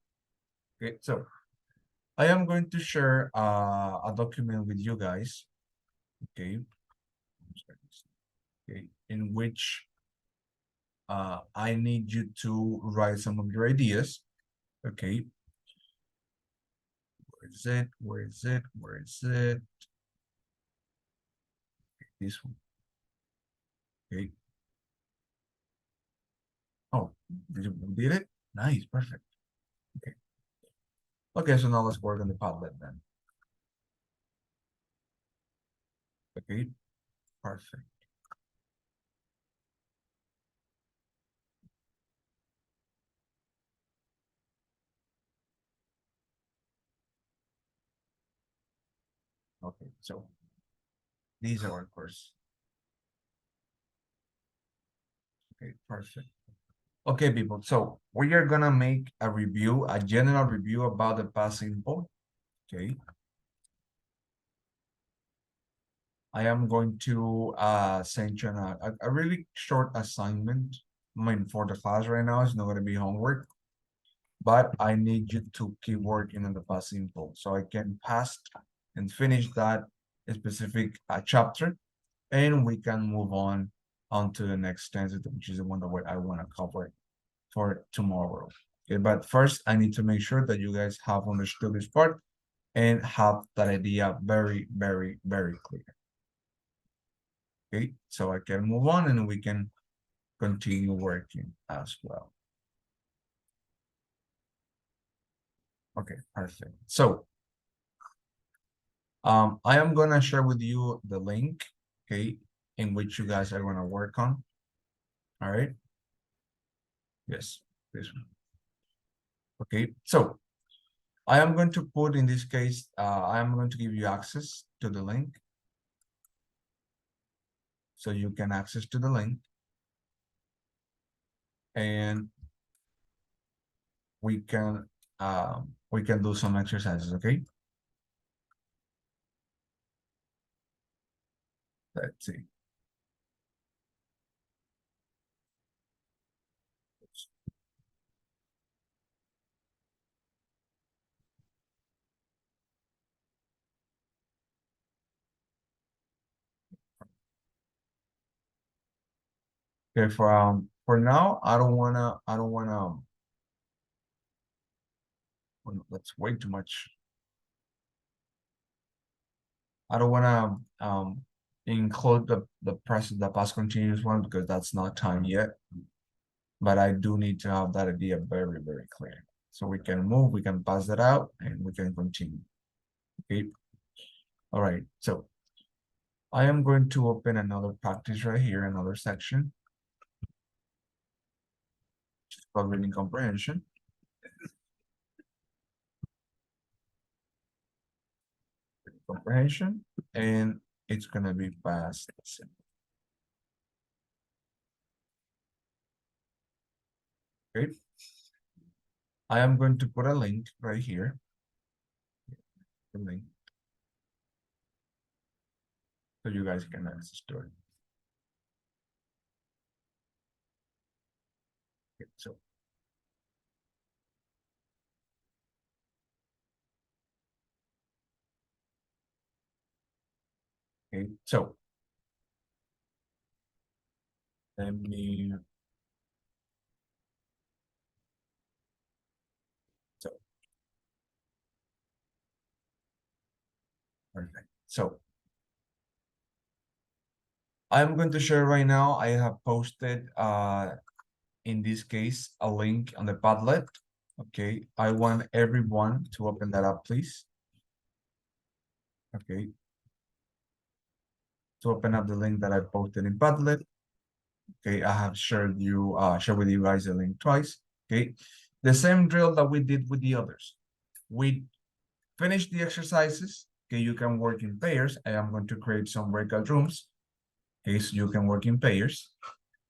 S1: Okay, so I am going to share a document with you guys, okay? Okay, in which I need you to write some of your ideas, okay? Where is it? Where is it? Where is it? This one. Okay. Oh, did it? Nice, perfect. Okay. Okay, so now let's work on the Padlet then. Okay, perfect. Okay, so these are our course. Okay, perfect. Okay, people, so we are gonna make a review, a general review about the past simple. Okay. I am going to send you a really short assignment. I mean, for the class right now, it's not gonna be homework, but I need you to keep working on the past simple so I can pass and finish that specific chapter, and we can move on to the next stanza, which is the one that I want to cover for tomorrow. Okay, but first I need to make sure that you guys have understood this part and have that idea very, very, very clear. Okay, so I can move on and we can continue working as well. Okay, perfect. So I am gonna share with you the link, okay, in which you guys are gonna work on. All right. Yes, this one. Okay, so I am going to put, in this case, I am going to give you access to the link. So you can access to the link. And we can do some exercises, okay? Let's see. Okay, for now, I don't wanna well, that's way too much. I don't wanna include the past continuous one because that's not time yet. But I do need to have that idea very, very clear. So we can move, we can pass that out, and we can continue. Okay. All right, so I am going to open another practice right here, another section. About reading comprehension. Comprehension, and it's gonna be fast. Okay. I am going to put a link right here. The link. So you guys can access to it. Okay, so okay, so let me perfect. So I'm going to share right now. I have posted in this case a link on the Padlet. Okay, I want everyone to open that up, please. Okay. To open up the link that I posted in Padlet. Okay, I have shared with you guys the link twice. Okay, the same drill that we did with the others. We finished the exercises. Okay, you can work in pairs. I am going to create some breakout rooms. Okay, so you can work in pairs,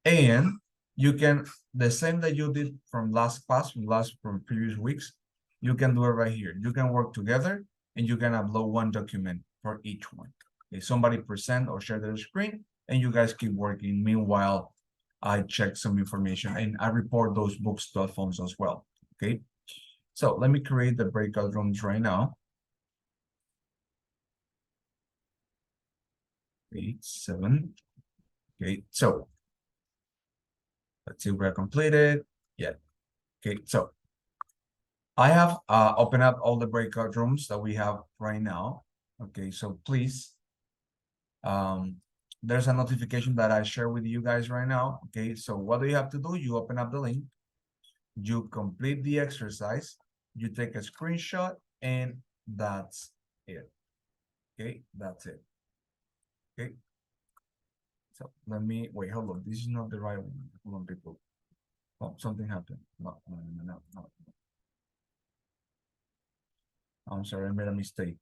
S1: and you can the same that you did from last class, from previous weeks. You can do it right here. You can work together, and you can upload one document for each one. Okay, somebody present or share their screen, and you guys keep working. Meanwhile, I check some information and I report those books to Alfonso as well. Okay, so let me create the breakout rooms right now. 8, 7. Okay, so let's see if we're completed. Yeah. Okay, so I have opened up all the breakout rooms that we have right now. Okay, so please, there's a notification that I share with you guys right now. Okay, so what do you have to do? You open up the link, you complete the exercise, you take a screenshot, and that's it. Okay, that's it. Okay. So let me wait, hold on. This is not the right one. Hold on, people. Oh, something happened. No. I'm sorry, I made a mistake.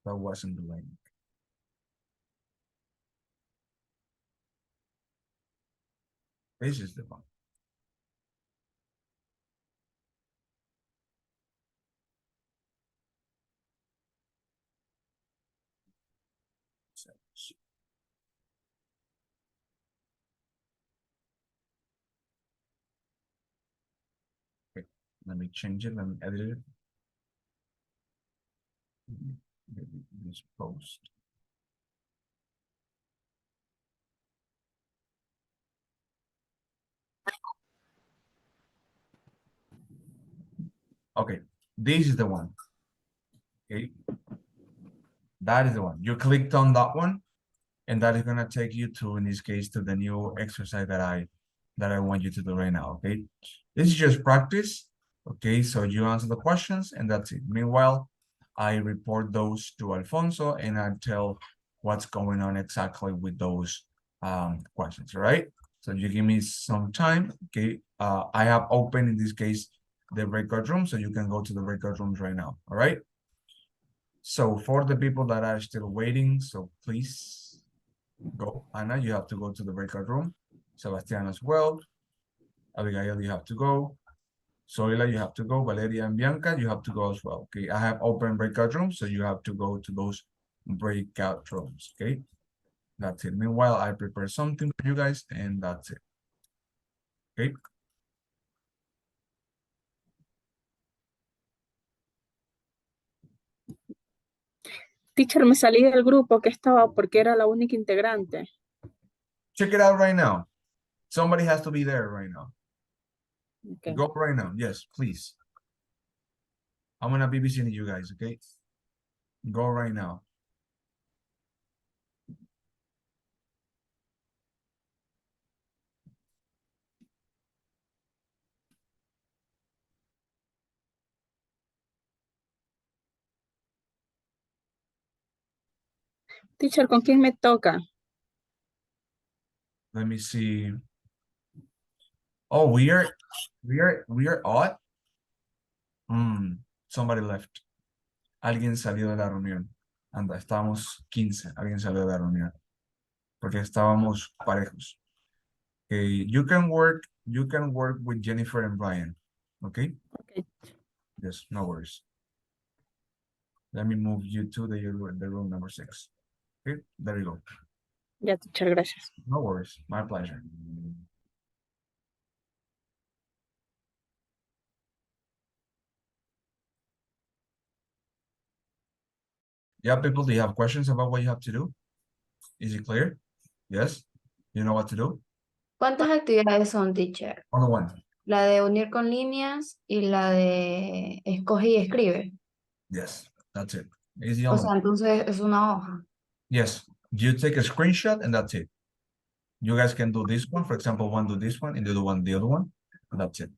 S1: That wasn't the link. This is the one. Okay, let me change it. Let me edit it. This post. Okay, this is the one. Okay, that is the one. You clicked on that one, and that is gonna take you to, in this case, to the new exercise that I want you to do right now. Okay, this is just practice. Okay, so you answer the questions, and that's it. Meanwhile, I report those to Alfonso, and I tell what's going on exactly with those questions. All right. So you give me some time. Okay, I have opened in this case the breakout room, so you can go to the breakout rooms right now. All right. So for the people that are still waiting, so please go. Anna, you have to go to the breakout room. Sebastian as well. Abigail, you have to go. Zoila, you have to go. Valeria and Bianca, you have to go as well. Okay, I have open breakout rooms, so you have to go to those breakout rooms. Okay, that's it. Meanwhile, I prepare something for you guys, and that's it. Okay.
S20: Teacher, me salí del grupo que estaba porque era la única integrante.
S1: Check it out right now. Somebody has to be there right now.
S20: Okay.
S1: Go right now. Yes, please. I'm gonna be visiting you guys, okay? Go right now.
S20: Teacher, ¿con quién me toca?
S1: Let me see. Oh, we are odd. Somebody left. Alguien salió de la reunión. Anda, estábamos 15. Alguien salió de la reunión. Porque estábamos parejos. Okay, you can work with Jennifer and Brian. Okay?
S20: Okay.
S1: Yes, no worries. Let me move you to the room number 6. Okay, there you go.
S20: Ya, teacher, gracias.
S1: No worries, my pleasure. Yeah, people, do you have questions about what you have to do? Is it clear? Yes? You know what to do?
S21: ¿Cuántas actividades son, teacher?
S1: One.
S21: La de unir con líneas y la de escoge y escribe.
S1: Yes, that's it. It's the
S21: O
S1: only
S21: sea,
S1: one.
S21: entonces es una hoja.
S1: Yes, you take a screenshot and that's it. You guys can do this one. For example, one do this one and the other one, and that's it.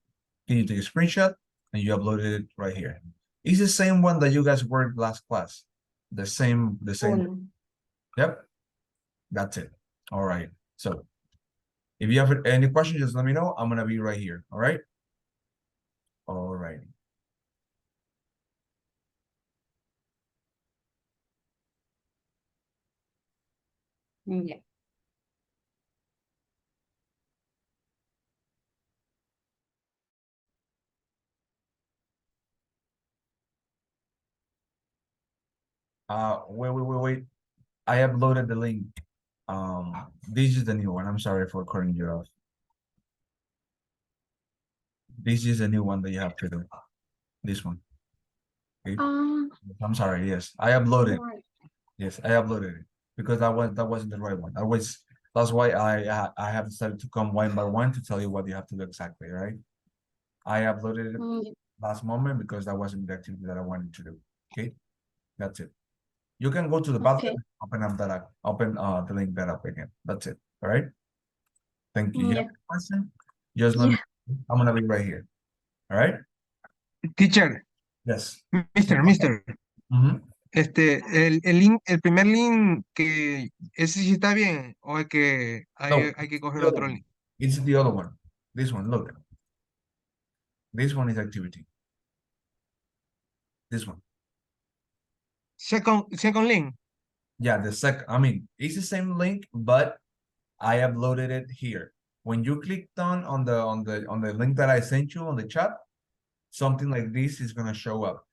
S1: Can you take a screenshot and you upload it right here? It's the same one that you guys worked last class. The same. Yep, that's it. All right. So if you have any questions, just let me know. I'm gonna be right here. All right. All right.
S21: Yeah.
S1: Wait. I uploaded the link. This is the new one. I'm sorry for cutting you off. This is the new one that you have to do. This one. Okay. I'm sorry. Yes, I uploaded. Yes, I uploaded it because that wasn't the right one. That's why I have decided to come one by one to tell you what you have to do exactly, right? I uploaded it last moment because that wasn't the activity that I wanted to do. Okay, that's it. You can go to the bathroom, open the link that up again. That's it. All right. Thank you. You have a question? Just let me. I'm gonna be right here. All right.
S22: Teacher.
S1: Yes.
S22: Mister. El link, el primer link que ese sí está bien o es que hay que coger otro link.
S1: It's the other one. This one. Look. This one is activity. This one.
S22: Second link.
S1: Yeah, the second. I mean, it's the same link, but I uploaded it here. When you clicked on the link that I sent you on the chat, something like this is gonna show up.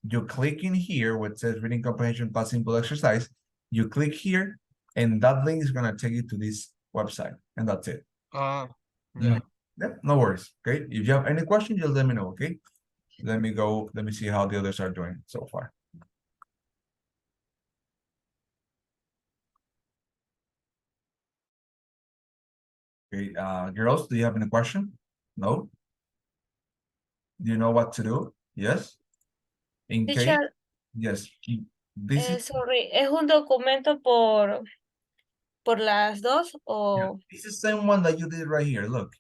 S1: You click in here where it says reading comprehension past simple exercise. You click here, and that link is gonna take you to this website, and that's it.
S22: Yeah.
S1: Yeah, no worries. Okay. If you have any questions, just let me know. Okay. Let me go. Let me see how the others are doing so far. Okay, girls, do you have any question? No? Do you know what to do? Yes? In case,
S3: Teacher,
S1: yes. This is
S3: sorry, ¿es un documento por las dos o?
S1: It's the same one that you did right here. Look.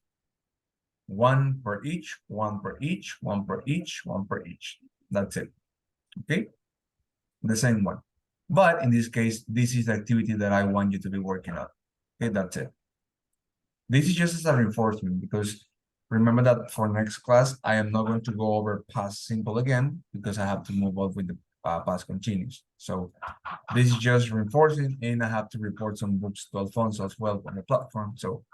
S1: One per each, one per each, one per each, one per each. That's it. Okay? The same one. But in this case, this is the activity that I want you to be working on. Okay, that's it. This is just as a reinforcement because remember that for next class, I am not going to go over past simple again because I have to move on with the past continuous. So this is just reinforcing, and I have to report some books to Alfonso as well on the platform. So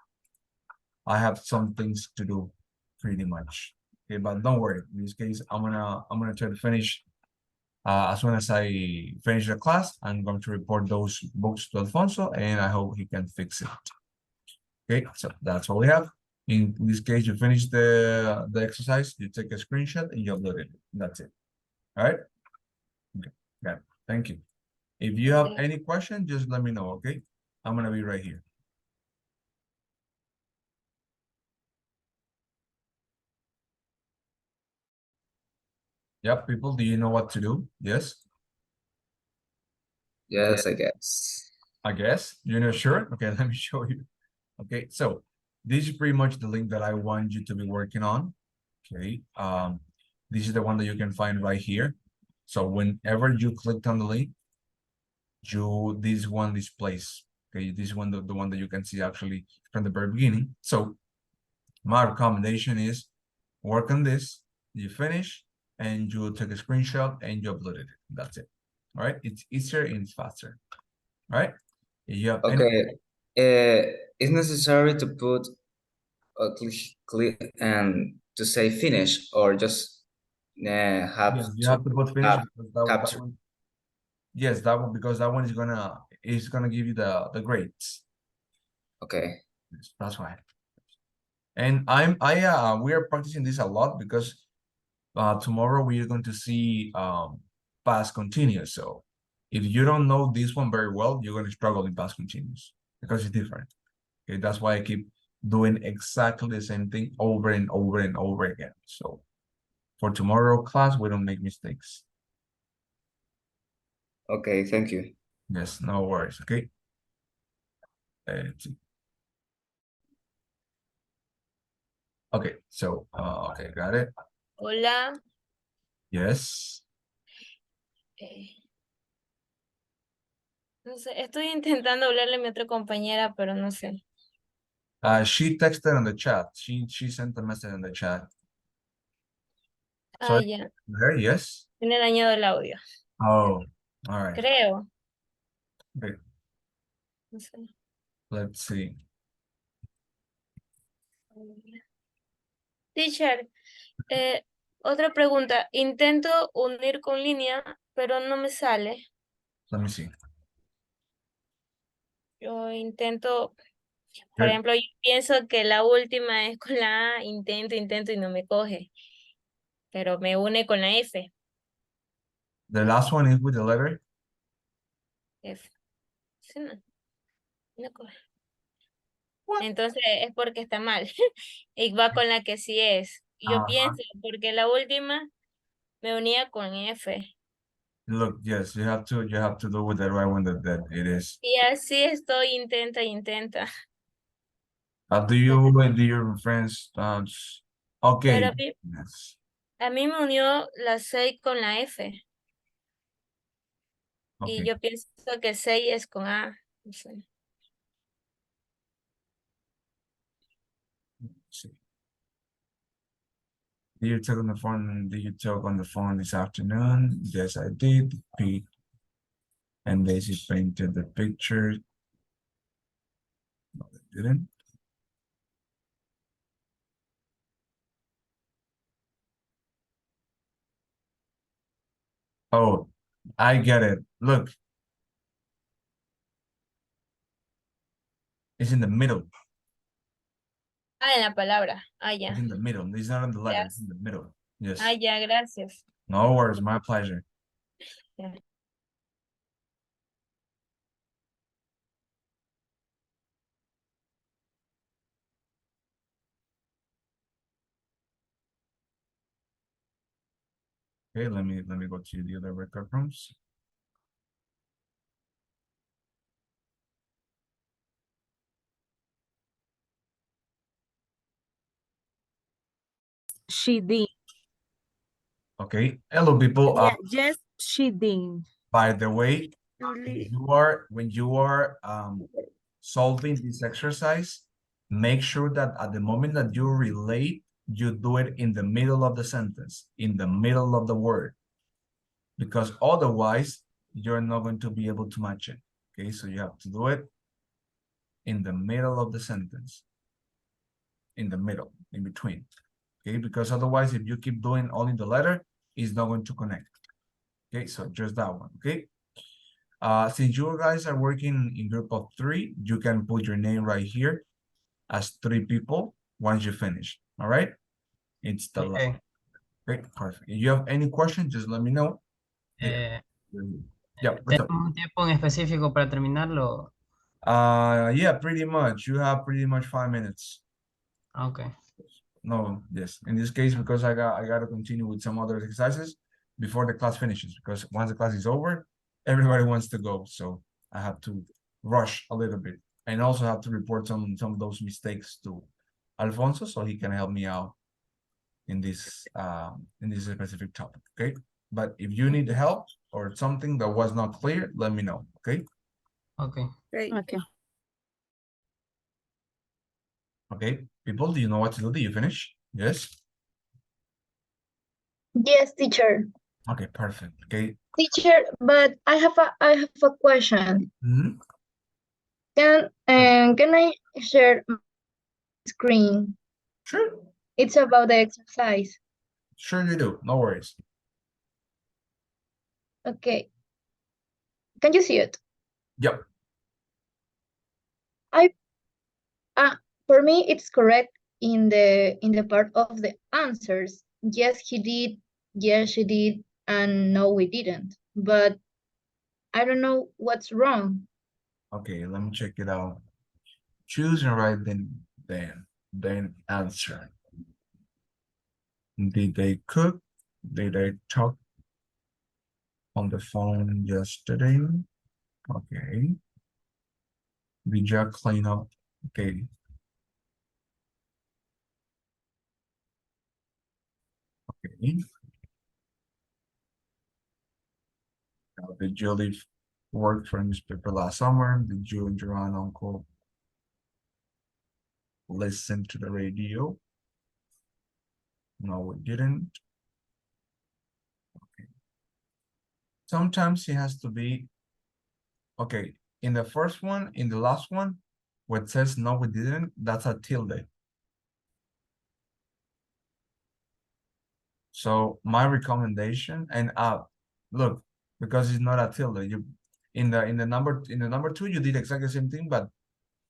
S1: I have some things to do pretty much. Okay, but don't worry. In this case, I'm gonna try to finish. As soon as I finish the class, I'm going to report those books to Alfonso, and I hope he can fix it. Okay, so that's all we have. In this case, you finish the exercise, you take a screenshot, and you upload it. That's it. All right. Okay, got it. Thank you. If you have any question, just let me know. Okay, I'm gonna be right here. Yep, people, do you know what to do? Yes?
S2: Yes, I guess.
S1: I guess. You're not sure? Okay, let me show you. Okay, so this is pretty much the link that I want you to be working on. Okay, this is the one that you can find right here. So whenever you clicked on the link, this one displays. Okay, this one, the one that you can see actually from the very beginning. So my recommendation is work on this, you finish, and you take a screenshot and you upload it. That's it. All right, it's easier and it's faster. All right. If you have any
S2: Okay. It's necessary to put a click and to say finish, or just have
S1: Yes, you have to put finish because that
S2: capture.
S1: one. Yes, that one, because that one is gonna give you the grades.
S2: Okay.
S1: Yes, that's why. And we are practicing this a lot because tomorrow we are going to see past continuous. So if you don't know this one very well, you're going to struggle in past continuous because it's different. Okay, that's why I keep doing exactly the same thing over and over and over again. So for tomorrow class, we don't make mistakes.
S2: Okay, thank you.
S1: Yes, no worries. Okay. Okay, so okay, got it.
S3: Hola.
S1: Yes.
S3: No sé, estoy intentando hablarle a mi otra compañera, pero no sé.
S1: She texted on the chat. She sent a message in the chat.
S3: Ah,
S1: So
S3: ya.
S1: her, yes.
S3: Tiene dañado el audio.
S1: Oh, all right.
S3: Creo.
S1: Okay.
S3: No sé.
S1: Let's see.
S3: Teacher, otra pregunta. Intento unir con línea, pero no me sale.
S1: Let me see.
S3: Yo intento, por ejemplo, yo pienso que la última es con la A, intento y no me coge. Pero me une con la F.
S1: The last one is with the letter.
S3: F. Sí, no. No coge. Entonces es porque está mal. Y va con la que sí es. Yo pienso, porque la última me unía con F.
S1: Look, yes, you have to do with the right one that it is.
S3: Y así estoy, intenta.
S1: Do your friends okay.
S3: Pero
S1: Yes.
S3: a mí me unió la 6 con la F.
S1: Okay.
S3: Y yo pienso que 6 es con A. No sé.
S1: Did you talk on the phone? Did you talk on the phone this afternoon? Yes, I did. Pete and Daisy painted the picture. No, they didn't. Oh, I get it. Look. It's in the middle.
S3: Ah, en la palabra. Ah, ya.
S1: It's in the middle. It's not in the letter. It's in the middle. Yes.
S3: Ah, ya, gracias.
S1: No worries. My pleasure.
S3: Ya.
S1: Okay, let me go to the other record rooms.
S5: She did.
S1: Okay. Hello, people.
S5: Yeah, yes, she did.
S1: By the way, when you are solving this exercise, make sure that at the moment that you relate, you do it in the middle of the sentence, in the middle of the word, because otherwise you're not going to be able to match it. Okay, so you have to do it in the middle of the sentence, in the middle, in between. Okay, because otherwise, if you keep doing only the letter, it's not going to connect. Okay, so just that one. Okay. Since you guys are working in group of 3, you can put your name right here as 3 people once you finish. All right. It's the last. Okay, perfect. If you have any questions, just let me know. Yeah. Yeah.
S4: ¿Tenemos un tiempo en específico para terminarlo?
S1: Yeah, pretty much. You have pretty much 5 minutes.
S4: Okay.
S1: No, yes. In this case, because I got to continue with some other exercises before the class finishes. Because once the class is over, everybody wants to go. So I have to rush a little bit, and also have to report some of those mistakes to Alfonso, so he can help me out in this specific topic. Okay. But if you need help or something that was not clear, let me know. Okay.
S4: Okay.
S3: Great.
S20: Okay.
S1: Okay. People, do you know what to do? Do you finish? Yes.
S6: Yes, teacher.
S1: Okay, perfect. Okay.
S6: Teacher, but I have a question.
S1: Mhm.
S6: Can I share my screen?
S1: Sure.
S6: It's about the exercise.
S1: Sure you do. No worries.
S6: Okay. Can you see it?
S1: Yep.
S6: For me, it's correct in the part of the answers. Yes, he did. Yes, she did. And no, we didn't. But I don't know what's wrong.
S1: Okay, let me check it out. Choose and write then answer. Did they cook? Did they talk on the phone yesterday? Okay. Did you clean up? Okay. Okay. Now, did you leave work for a newspaper last summer? Did you and your aunt and uncle listen to the radio? No, we didn't. Okay. Sometimes it has to be, okay, in the first one, in the last one, where it says no, we didn't, that's a tilde. So my recommendation, and look, because it's not a tilde, you in the number 2, you did exactly the same thing, but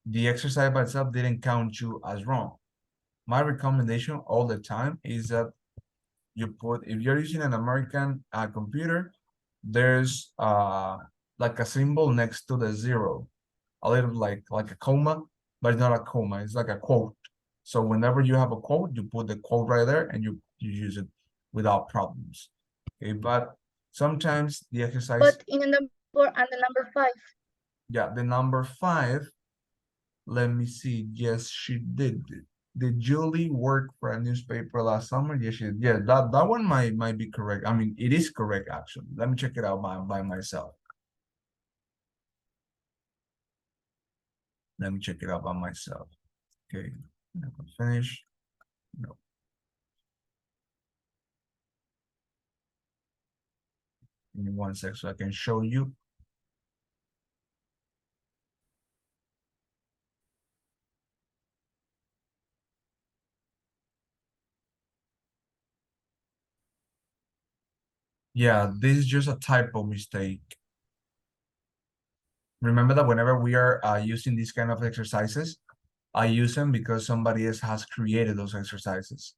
S1: the exercise by itself didn't count you as wrong. My recommendation all the time is that you put, if you're using an American computer, there's like a symbol next to the 0, a little like a comma, but it's not a comma, it's like a quote. So whenever you have a quote, you put the quote right there and you use it without problems. Okay, but sometimes the exercise.
S6: But in the number 4 and the number 5.
S1: Yeah, the number 5. Let me see. Yes, she did. Did Julie work for a newspaper last summer? Yes, she did. Yeah, that one might be correct. I mean, it is correct actually. Let me check it out by myself. Let me check it out by myself. Okay, finish. No. Give me 1 sec so I can show you. Yeah, this is just a typo mistake. Remember that whenever we are using these kind of exercises, I use them because somebody else has created those exercises.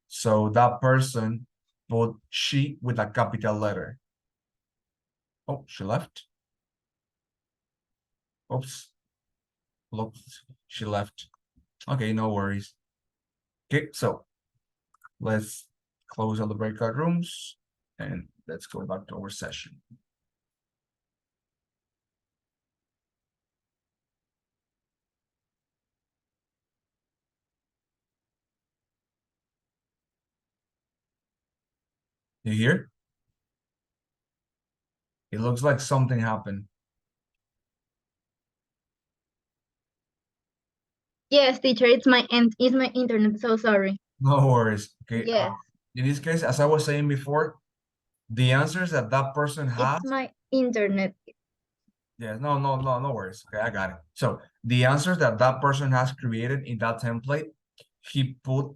S1: So that person put she with a capital letter. Oh, she left. Oops. Look, she left. Okay, no worries. Okay, so let's close all the breakout rooms and let's go back to our session. You hear? It looks like something happened.
S6: Yes, teacher, it's my internet, so sorry.
S1: No worries. Okay.
S6: Yes.
S1: In this case, as I was saying before, the answers that person has.
S6: It's my internet.
S1: Yeah, no worries. Okay, I got it. So the answers that person has created in that template, he put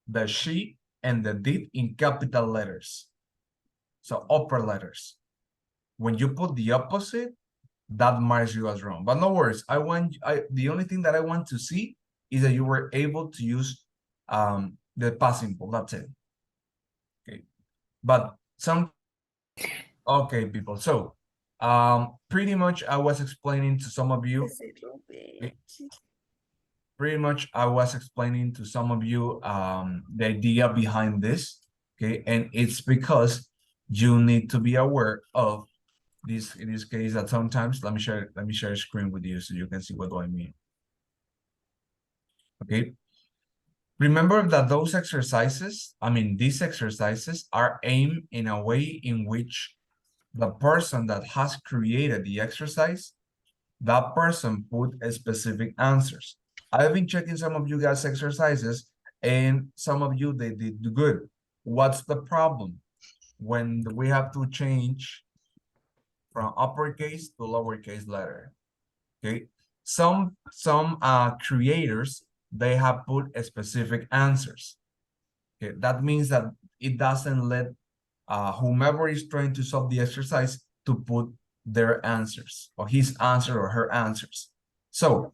S1: the she and the did in capital letters. So upper letters. When you put the opposite, that marks you as wrong. But no worries. The only thing that I want to see is that you were able to use the past simple. That's it. Okay. But okay, people. So pretty much I was explaining to some of you. Pretty much I was explaining to some of you the idea behind this. Okay, and it's because you need to be aware of this, in this case, that sometimes let me share a screen with you so you can see what do I mean. Okay, remember that those exercises, these exercises are aimed in a way in which the person that has created the exercise, that person put a specific answers. I've been checking some of you guys' exercises, and some of you, they did good. What's the problem? When we have to change from uppercase to lowercase letter. Okay, some creators, they have put a specific answers. Okay, that means that it doesn't let whomever is trying to solve the exercise to put their answers or his answer or her answers. So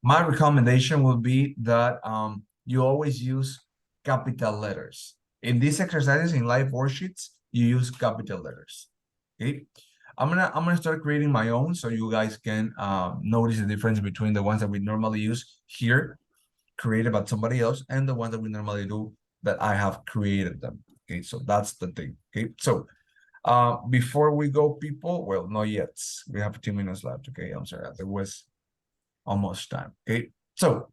S1: my recommendation will be that you always use capital letters. In these exercises, in live worksheets, you use capital letters. Okay, I'm gonna start creating my own so you guys can notice the difference between the ones that we normally use here, created by somebody else, and the ones that we normally do that I have created them. Okay, so that's the thing. Okay, so before we go, people, well, not yet. We have 2 minutes left. Okay, I'm sorry, there was almost time. Okay, so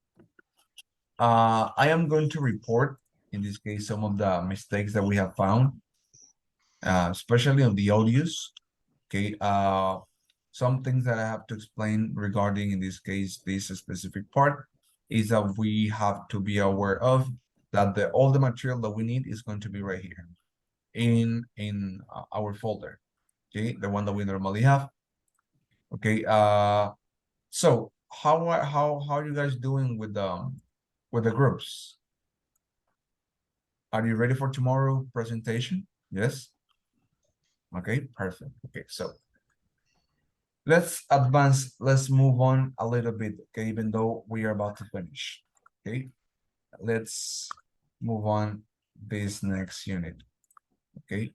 S1: I am going to report, in this case, some of the mistakes that we have found, especially on the audios. Okay, some things that I have to explain regarding, in this case, this specific part is that we have to be aware of that all the material that we need is going to be right here in our folder. Okay, the one that we normally have. Okay, so how are you guys doing with the groups? Are you ready for tomorrow presentation? Yes. Okay, perfect. Okay, so let's advance. Let's move on a little bit. Okay, even though we are about to finish. Okay, let's move on this next unit. Okay,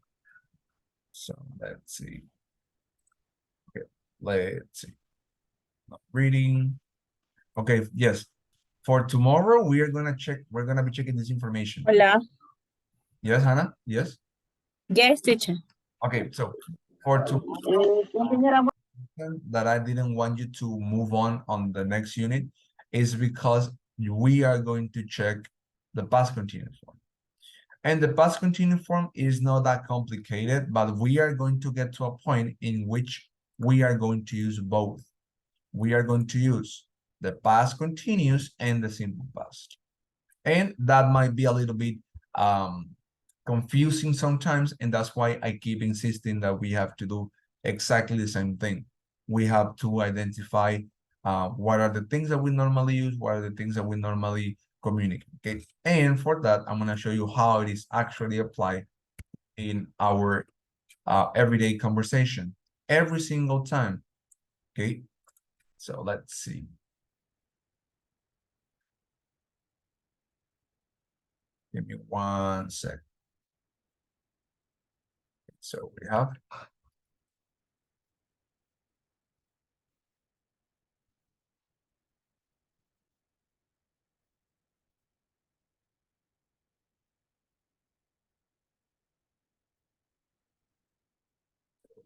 S1: so let's see. Okay, let's see. Reading. Okay, yes. For tomorrow, we're gonna be checking this information.
S20: Hola.
S1: Yes, Hannah? Yes?
S20: Yes, teacher.
S1: Okay, so for tomorrow, that I didn't want you to move on the next unit is because we are going to check the past continuous form. And the past continuous form is not that complicated, but we are going to get to a point in which we are going to use both. We are going to use the past continuous and the simple past. And that might be a little bit confusing sometimes, and that's why I keep insisting that we have to do exactly the same thing. We have to identify what are the things that we normally use, what are the things that we normally communicate. Okay, and for that, I'm going to show you how it is actually applied in our everyday conversation every single time. Okay, so let's see. Give me 1 sec. So we have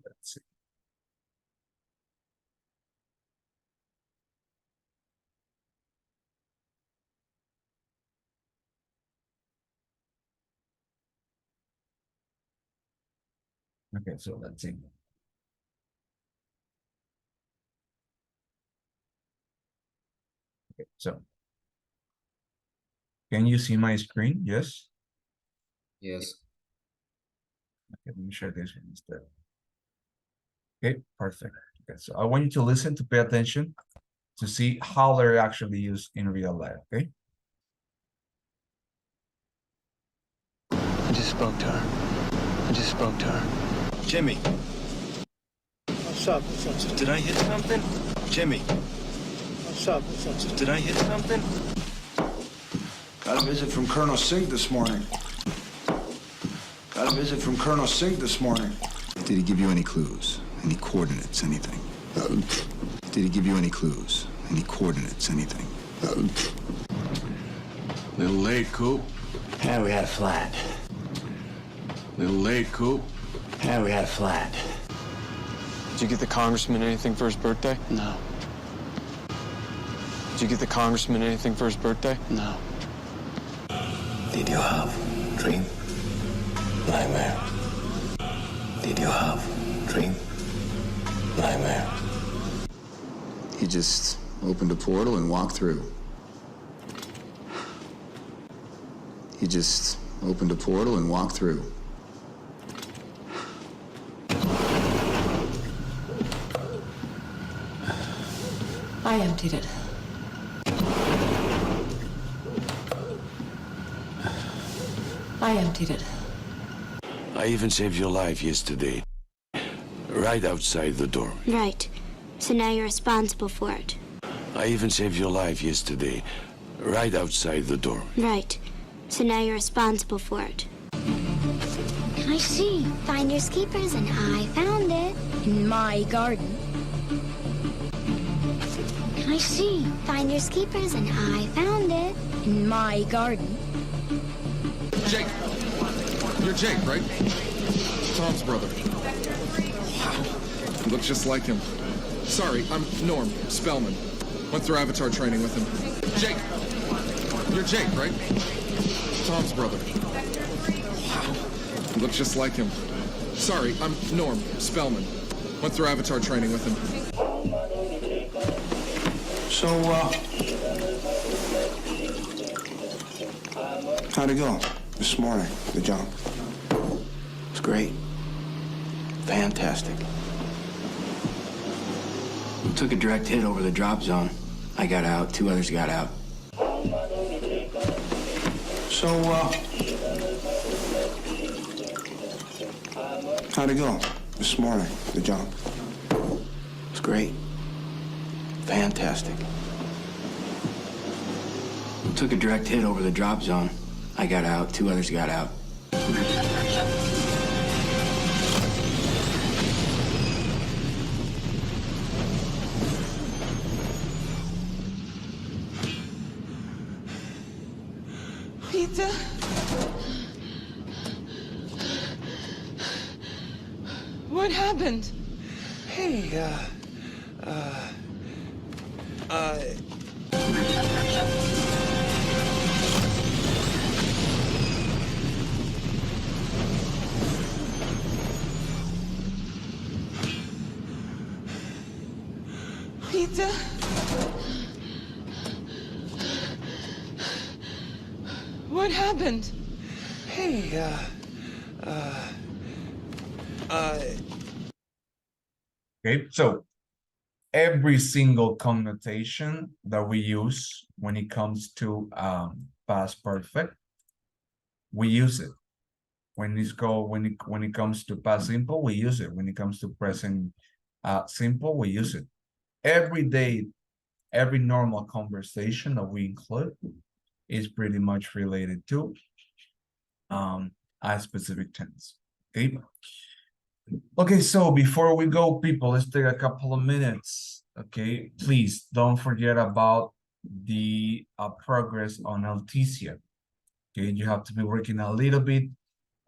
S1: let's see. Okay, so let's see. Okay, so can you see my screen? Yes.
S2: Yes.
S1: Okay, let me share this one instead. Okay, perfect. Okay, so I want you to listen, to pay attention, to see how they're actually used in real life. Okay.
S7: just spoke to her. I just spoke to her.
S11: Jimmy,
S7: What's up?
S11: did I hit something? Jimmy,
S7: What's up?
S11: did I hit something?
S10: Got a visit from Colonel Singh this morning. Got a visit from Colonel Singh this morning.
S23: Did he give you any clues? Any coordinates, anything? Did he give you any clues? Any coordinates, anything?
S10: Little late, Coop.
S7: Yeah, we had a flat.
S10: Little late, Coop.
S7: Yeah, we had a flat.
S24: Did you get the congressman anything for his birthday?
S7: No.
S24: Did you get the congressman anything for his birthday?
S7: No. Did you have dream? Nightmare? Did you have dream? Nightmare?
S23: He just opened a portal and walked through. He just opened a portal and walked through.
S25: I emptied it. I emptied it.
S10: I even saved your life yesterday. Right outside the door.
S26: Right. So now you're responsible for it.
S10: I even saved your life yesterday. Right outside the door.
S26: Right. So now you're responsible for it. I see. Finders keepers, and I found it. In my garden. I see. Finders keepers, and I found it. In my garden.
S27: Jake. You're Jake, right? Tom's brother. Wow. Looks just like him. Sorry, I'm Norm Spellman. Went through Avatar training with him. Jake. You're Jake, right? Tom's brother. Wow. Looks just like him. Sorry, I'm Norm Spellman. Went through Avatar training with him.
S10: So, how'd it go this morning, the jump?
S7: It's great. Fantastic. We took a direct hit over the drop zone. I got out, 2 others got out.
S10: So, how'd it go this morning, the jump?
S7: It's great. Fantastic. We took a direct hit over the drop zone. I got out, 2 others got out.
S28: Peter? What happened?
S7: Hey,
S28: Peter? What happened?
S7: Hey,
S1: Okay, so every single connotation that we use when it comes to past perfect, we use it. When it comes to past simple, we use it. When it comes to present simple, we use it. Every day, every normal conversation that we include is pretty much related to a specific tense. Okay. Okay, so before we go, people, let's take a couple of minutes. Okay, please don't forget about the progress on Alticia. Okay, you have to be working a little bit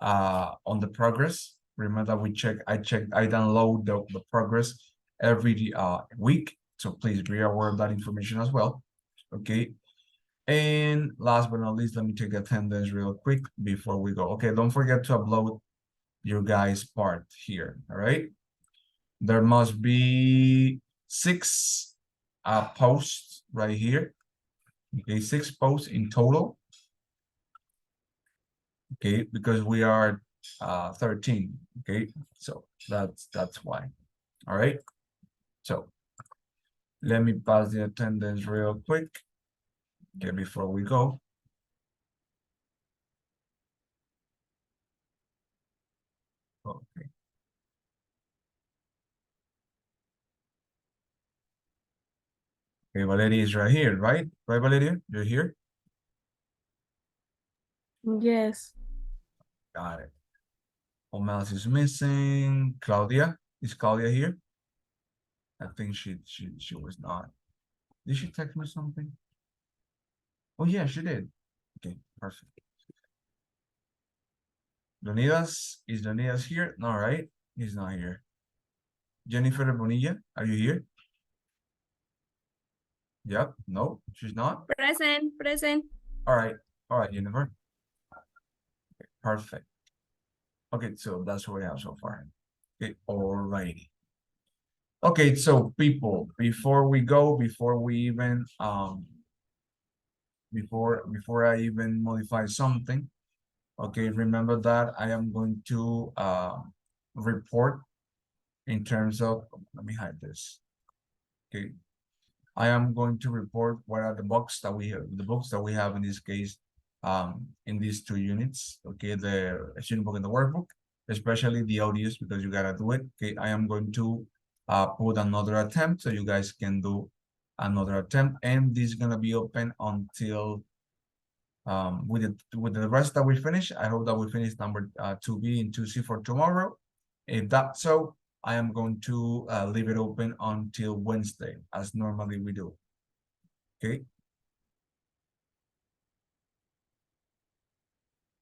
S1: on the progress. Remember, I download the progress every week. So please be aware of that information as well. Okay. And last but not least, let me take attendance real quick before we go. Okay, don't forget to upload your guys' part here. All right. There must be 6 posts right here. Okay, 6 posts in total. Okay, because we are 13. Okay, so that's why. All right. So let me pass the attendance real quick. Okay, before we go. Okay, Valeria is right here, right? Right, Valeria? You're here?
S20: Yes.
S1: Got it. Who else is missing? Claudia? Is Claudia here? I think she was not. Did she text me something? Oh yeah, she did. Okay, perfect. Leonidas, is Leonidas here? No, right? He's not here. Jennifer Bonilla, are you here? Yep, no, she's not.
S3: Present.
S1: All right, Jennifer. Okay, perfect. Okay, so that's what we have so far. Okay, alrighty. Okay, so people, before we even before I even modify something, okay, remember that I am going to report in terms of, let me hide this. Okay, I am going to report what are the books that we have in this case, in these two units. Okay, the student book and the workbook, especially the audios, because you gotta do it. Okay, I am going to put another attempt so you guys can do another attempt, and this is gonna be open until with the rest that we finish. I hope that we finish number 2B and 2C for tomorrow. If that's so, I am going to leave it open until Wednesday, as normally we do. Okay.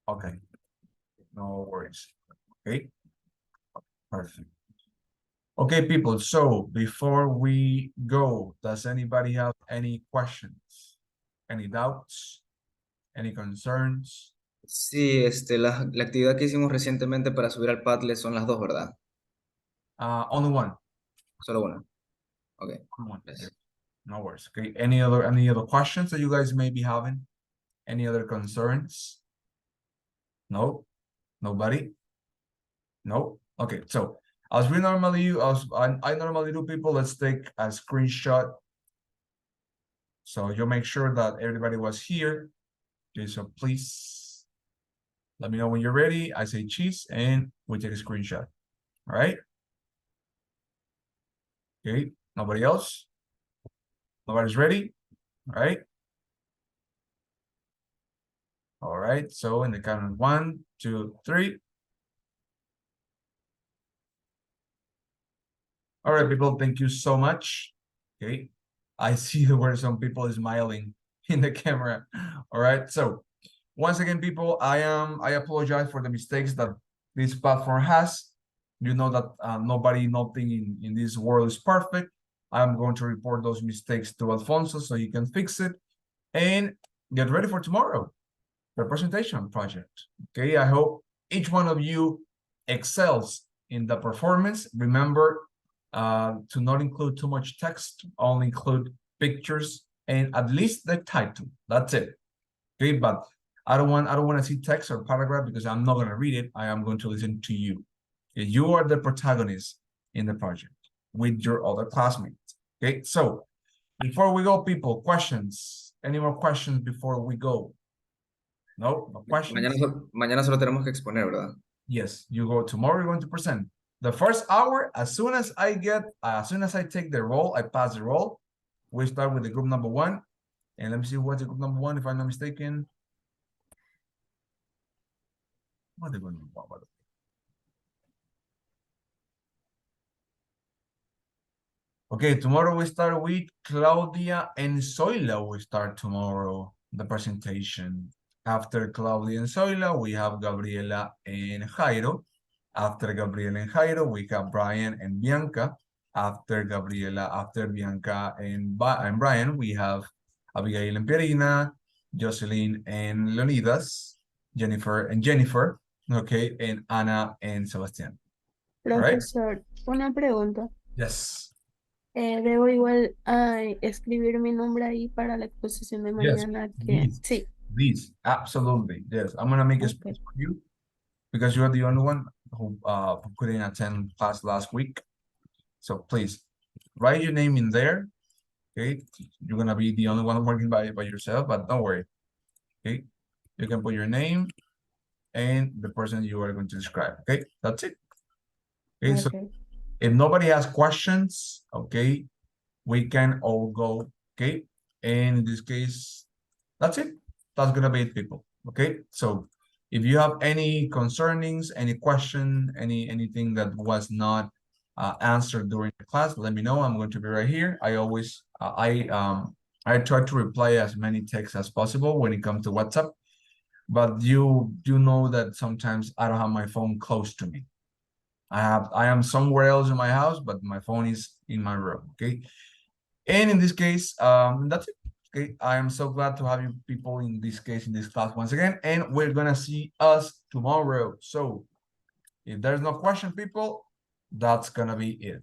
S1: Okay. No worries. Okay. Perfect. Okay, people. So before we go, does anybody have any questions? Any doubts? Any concerns?
S2: Sí, la actividad que hicimos recientemente para subir al Padlet son las dos, ¿verdad?
S1: Only one.
S2: Solo una. Okay.
S1: One. Yes. No worries. Okay. Any other questions that you guys may be having? Any other concerns? No? Nobody? No? Okay, so as we normally do, I normally do, people, let's take a screenshot. So you'll make sure that everybody was here. Okay, so please let me know when you're ready. I say cheese and we take a screenshot. All right. Okay, nobody else? Nobody's ready? All right. All right, so in the count of 1, 2, 3. All right, people, thank you so much. Okay, I see there were some people smiling in the camera. All right, so once again, people, I apologize for the mistakes that this platform has. You know that nothing in this world is perfect. I'm going to report those mistakes to Alfonso so you can fix it and get ready for tomorrow, the presentation project. Okay, I hope each one of you excels in the performance. Remember to not include too much text, only include pictures and at least the title. That's it. Okay, but I don't want to see text or paragraph because I'm not going to read it. I am going to listen to you. Okay, you are the protagonist in the project with your other classmates. Okay, so before we go, people, questions? Any more questions before we go? No questions?
S2: Mañana solo tenemos que exponer, ¿verdad?
S1: Yes, you go tomorrow, you're going to present. The first hour, as soon as I take the role, I pass the role, we start with the group number 1. And let me see what's the group number 1, if I'm not mistaken. What the group number 1? Okay, tomorrow we start with Claudia and Zoila. We start tomorrow the presentation. After Claudia and Zoila, we have Gabriela and Jairo. After Gabriela and Jairo, we have Brian and Bianca. After Bianca and Brian, we have Abigail and Pierina, Jocelyn and Leonidas, Jennifer and Jennifer, okay, and Ana and Sebastián.
S20: Profesor, una pregunta.
S1: Yes.
S20: Debo igual escribir mi nombre ahí para la exposición de mañana.
S1: Yes, please, absolutely. Yes, I'm gonna make a space for you because you're the only one who couldn't attend class last week. So please write your name in there. Okay, you're gonna be the only one working by yourself, but don't worry. Okay, you can put your name and the person you are going to describe. Okay, that's it. Okay, so if nobody has questions, okay, we can all go Okay, and in this case, that's it. That's gonna be it, people. Okay, so if you have any concernings, any question, anything that was not answered during the class, let me know. I'm going to be right here. I always I try to reply as many texts as possible when it comes to WhatsApp, but you do know that sometimes I don't have my phone close to me. I am somewhere else in my house, but my phone is in my room. Okay, and in this case, that's it. Okay, I am so glad to have you people in this case, in this class once again, and we're gonna see us tomorrow. So if there's no question, people, that's gonna be it.